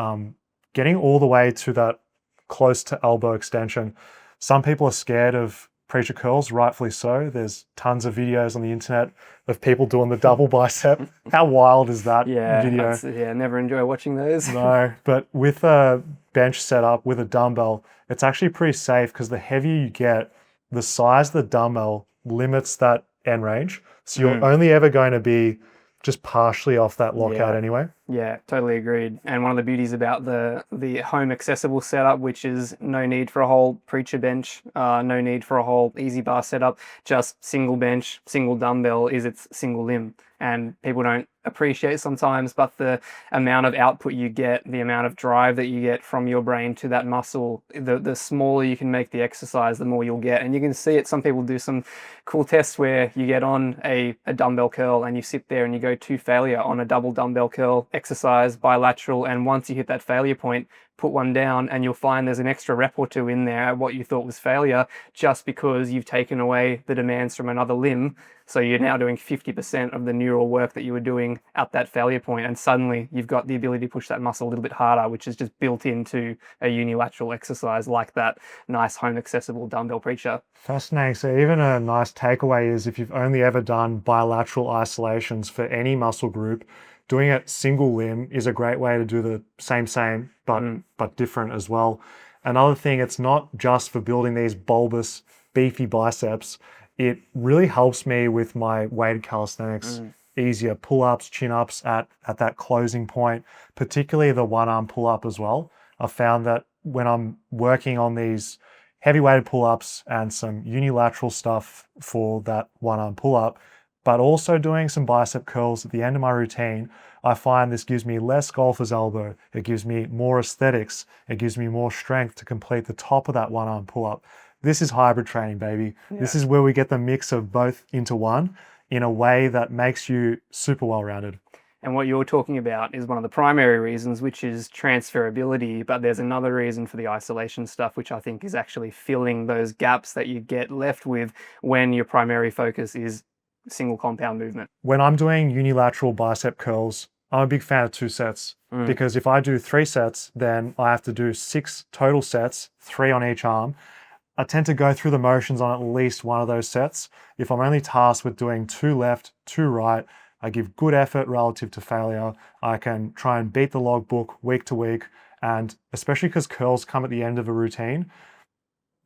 getting all the way to that close to elbow extension. Some people are scared of preacher curls, rightfully so. There's tons of videos on the internet of people doing the double bicep. How wild is that video? I never enjoy watching those. No, but with a bench setup with a dumbbell, it's actually pretty safe because the heavier you get, the size of the dumbbell limits that end range. So you're only ever going to be just partially off that lockout anyway. Yeah, totally agreed. And one of the beauties about the home accessible setup, which is no need for a whole preacher bench, no need for a whole easy bar setup, just single bench, single dumbbell, is its single limb. And people don't appreciate sometimes, but the amount of output you get, the amount of drive that you get from your brain to that muscle, the smaller you can make the exercise, the more you'll get. And you can see it. Some people do some cool tests where you get on a dumbbell curl and you sit there and you go to failure on a double dumbbell curl exercise, bilateral. And once you hit that failure point, put one down and you'll find there's an extra rep or two in there at what you thought was failure, just because you've taken away the demands from another limb. So you're now doing 50% of the neural work that you were doing at that failure point, and suddenly you've got the ability to push that muscle a little bit harder, which is just built into a unilateral exercise like that nice home accessible dumbbell preacher. Fascinating. So even a nice takeaway is if you've only ever done bilateral isolations for any muscle group, doing it single limb is a great way to do the same, but different as well. Another thing, it's not just for building these bulbous, beefy biceps. It really helps me with my weighted calisthenics. Easier pull-ups, chin-ups at that closing point, particularly the one-arm pull-up as well. I've found that when I'm working on these heavy weighted pull-ups and some unilateral stuff for that one-arm pull-up, but also doing some bicep curls at the end of my routine, I find this gives me less golfer's elbow. It gives me more aesthetics. It gives me more strength to complete the top of that one-arm pull-up. This is hybrid training, baby. Yeah. This is where we get the mix of both into one in a way that makes you super well-rounded. And what you're talking about is one of the primary reasons, which is transferability. But there's another reason for the isolation stuff, which I think is actually filling those gaps that you get left with when your primary focus is single compound movement. When I'm doing unilateral bicep curls, I'm a big fan of 2 sets because if I do 3 sets, then I have to do 6 total sets, 3 on each arm. I tend to go through the motions on at least one of those sets. If I'm only tasked with doing 2 left, 2 right, I give good effort relative to failure. I can try and beat the logbook week to week. And especially because curls come at the end of a routine,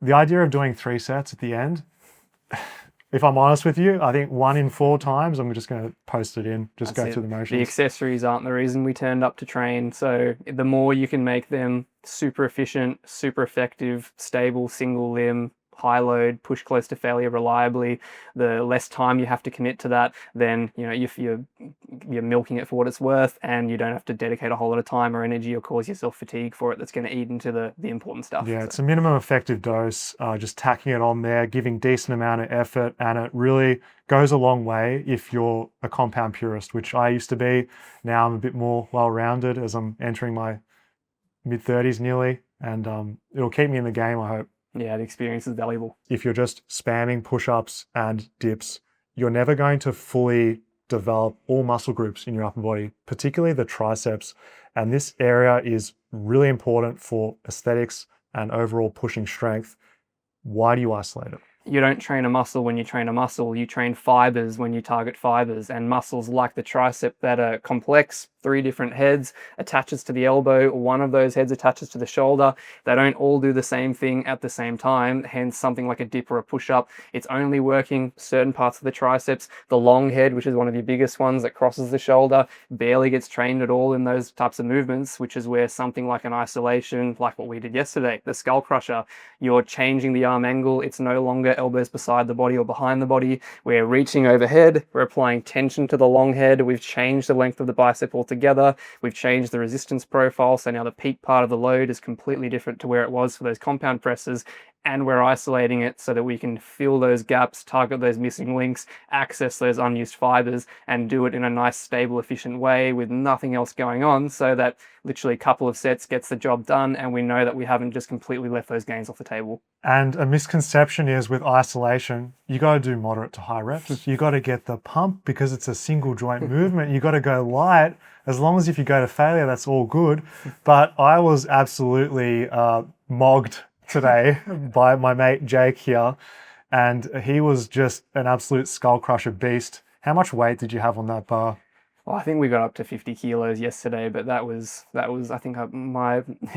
the idea of doing 3 sets at the end, if I'm honest with you, I think 1 in 4 times, I'm just going to post it in, just go through the motions. The accessories aren't the reason we turned up to train. So the more you can make them super efficient, super effective, stable, single limb, high load, push close to failure reliably, the less time you have to commit to that, then if you're milking it for what it's worth, and you don't have to dedicate a whole lot of time or energy or cause yourself fatigue for it, that's going to eat into the important stuff. Yeah, it's a minimum effective dose, just tacking it on there, giving decent amount of effort, and it really goes a long way if you're a compound purist, which I used to be. Now I'm a bit more well-rounded as I'm entering my mid-30s nearly, and it'll keep me in the game, I hope. Yeah, the experience is valuable. If you're just spamming push-ups and dips, you're never going to fully develop all muscle groups in your upper body, particularly the triceps. And this area is really important for aesthetics and overall pushing strength. Why do you isolate it? You don't train a muscle when you train a muscle. You train fibers when you target fibers, and muscles like the tricep that are complex, 3 different heads attaches to the elbow, one of those heads attaches to the shoulder. They don't all do the same thing at the same time, hence something like a dip or a push-up. It's only working certain parts of the triceps. The long head, which is one of your biggest ones that crosses the shoulder, barely gets trained at all in those types of movements, which is where something like an isolation, like what we did yesterday, the skull crusher, you're changing the arm angle. It's no longer elbows beside the body or behind the body. We're reaching overhead. We're applying tension to the long head. We've changed the length of the bicep altogether. altogether. We've changed the resistance profile, so now the peak part of the load is completely different to where it was for those compound presses, and we're isolating it so that we can fill those gaps, target those missing links, access those unused fibers, and do it in a nice, stable, efficient way with nothing else going on, so that literally a couple of sets gets the job done, and we know that we haven't just completely left those gains off the table. And a misconception is with isolation, you got to do moderate to high reps. You got to get the pump because it's a single joint movement. You got to go light. As long as if you go to failure, that's all good. But I was absolutely mogged today by my mate Jake here, and he was just an absolute skull crusher beast. How much weight did you have on that bar? Well, I think we got up to 50 kilos yesterday, but that was I think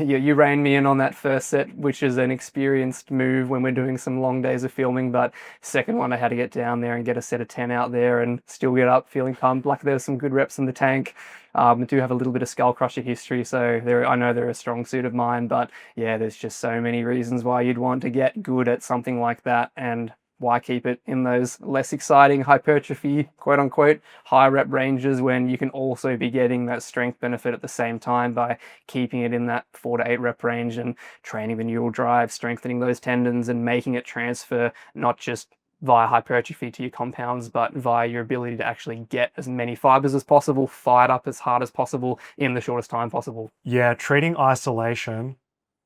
you reined me in on that first set, which is an experienced move when we're doing some long days of filming. But second one, I had to get down there and get a set of 10 out there and still get up feeling pumped. Like there were some good reps in the tank. I do have a little bit of skull crusher history, so I know they're a strong suit of mine. But yeah, there's just so many reasons why you'd want to get good at something like that, and why keep it in those less exciting hypertrophy, quote unquote, high rep ranges when you can also be getting that strength benefit at the same time by keeping it in that 4 to 8 rep range and training the neural drive, strengthening those tendons and making it transfer not just via hypertrophy to your compounds, but via your ability to actually get as many fibers as possible, fired up as hard as possible in the shortest time possible. Yeah, treating isolation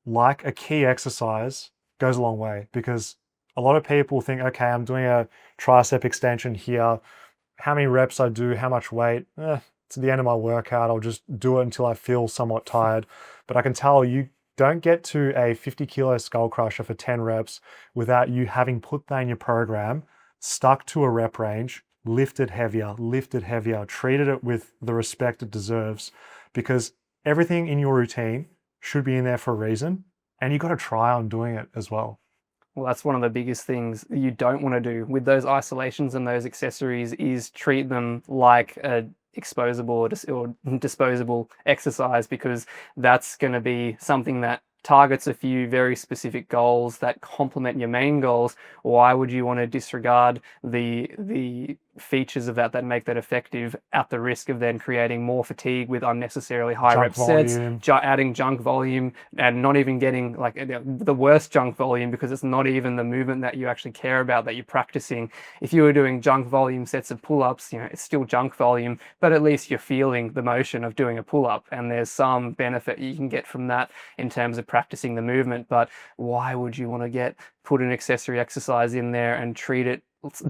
like a key exercise goes a long way, because a lot of people think, okay, I'm doing a tricep extension here. How many reps I do, how much weight, it's the end of my workout. I'll just do it until I feel somewhat tired. But I can tell you don't get to a 50 kilo skull crusher for 10 reps without you having put that in your program, stuck to a rep range, lifted heavier, treated it with the respect it deserves, because everything in your routine should be in there for a reason. And you got to try on doing it as well. Well, that's one of the biggest things you don't want to do with those isolations and those accessories is treat them like a exposable or disposable exercise, because that's going to be something that targets a few very specific goals that complement your main goals. Why would you want to disregard the features of that make that effective at the risk of then creating more fatigue with unnecessarily high rep sets, adding junk volume, and not even getting like the worst junk volume, because it's not even the movement that you actually care about that you're practicing. If you were doing junk volume sets of pull-ups, it's still junk volume, but at least you're feeling the motion of doing a pull-up, and there's some benefit you can get from that in terms of practicing the movement. But why would you want to put an accessory exercise in there and treat it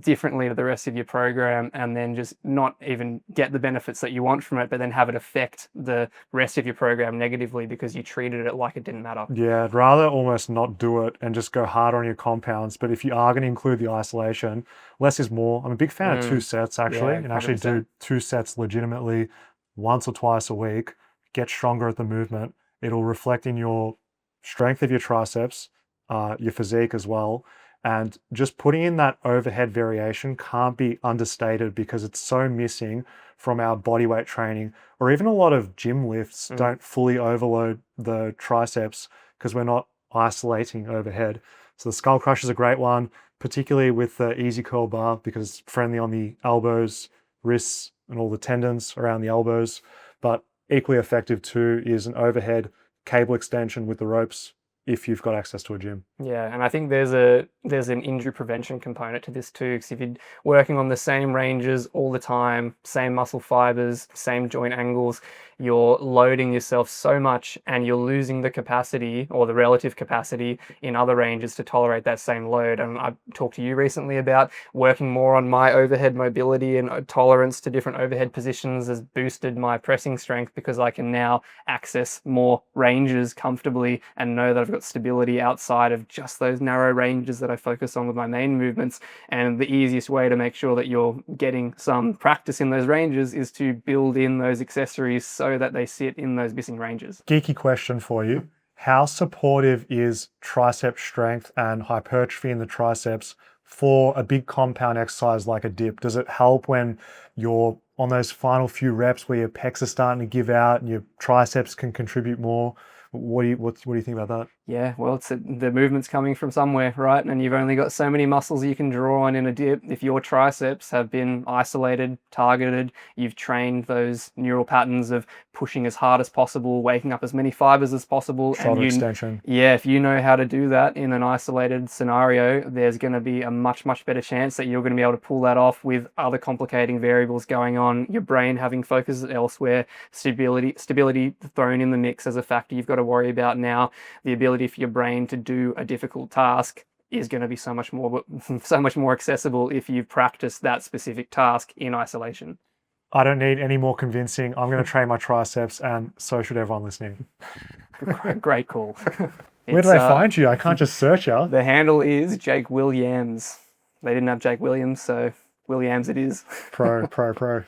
differently to the rest of your program, and then just not even get the benefits that you want from it, but then have it affect the rest of your program negatively because you treated it like it didn't matter? Yeah, I'd rather almost not do it and just go hard on your compounds. But if you are going to include the isolation, less is more. I'm a big fan of 2 sets actually, and actually 100%. Do 2 sets legitimately once or twice a week. Get stronger at the movement. It'll reflect in your strength of your triceps, your physique as well. And just putting in that overhead variation can't be understated, because it's so missing from our bodyweight training, or even a lot of gym lifts don't fully overload the triceps because we're not isolating overhead. So the skull crusher is a great one, particularly with the easy curl bar, because it's friendly on the elbows, wrists, and all the tendons around the elbows. But equally effective too is an overhead cable extension with the ropes, if you've got access to a gym. Yeah, and I think there's an injury prevention component to this too, because if you're working on the same ranges all the time, same muscle fibers, same joint angles, you're loading yourself so much and you're losing the capacity or the relative capacity in other ranges to tolerate that same load. And I talked to you recently about working more on my overhead mobility, and tolerance to different overhead positions has boosted my pressing strength, because I can now access more ranges comfortably and know that I've got stability outside of just those narrow ranges that I focus on with my main movements. And the easiest way to make sure that you're getting some practice in those ranges is to build in those accessories so that they sit in those missing ranges. Geeky question for you. How supportive is tricep strength and hypertrophy in the triceps for a big compound exercise like a dip? Does it help when you're on those final few reps where your pecs are starting to give out and your triceps can contribute more? What do you think about that? Yeah, well, the movement's coming from somewhere, right? And you've only got so many muscles you can draw on in a dip. If your triceps have been isolated, targeted, you've trained those neural patterns of pushing as hard as possible, waking up as many fibers as possible, Shoulder extension. yeah, if you know how to do that in an isolated scenario, there's going to be a much, much better chance that you're going to be able to pull that off with other complicating variables going on, your brain having focus elsewhere, stability thrown in the mix as a factor you've got to worry about now. The ability for your brain to do a difficult task is going to be so much more accessible if you've practiced that specific task in isolation. I don't need any more convincing. I'm going to train my triceps, and so should everyone listening. Great call. Where do they find you? I can't just search you. The handle is Jake Williams. They didn't have Jake Williams, so Williams it is. Pro.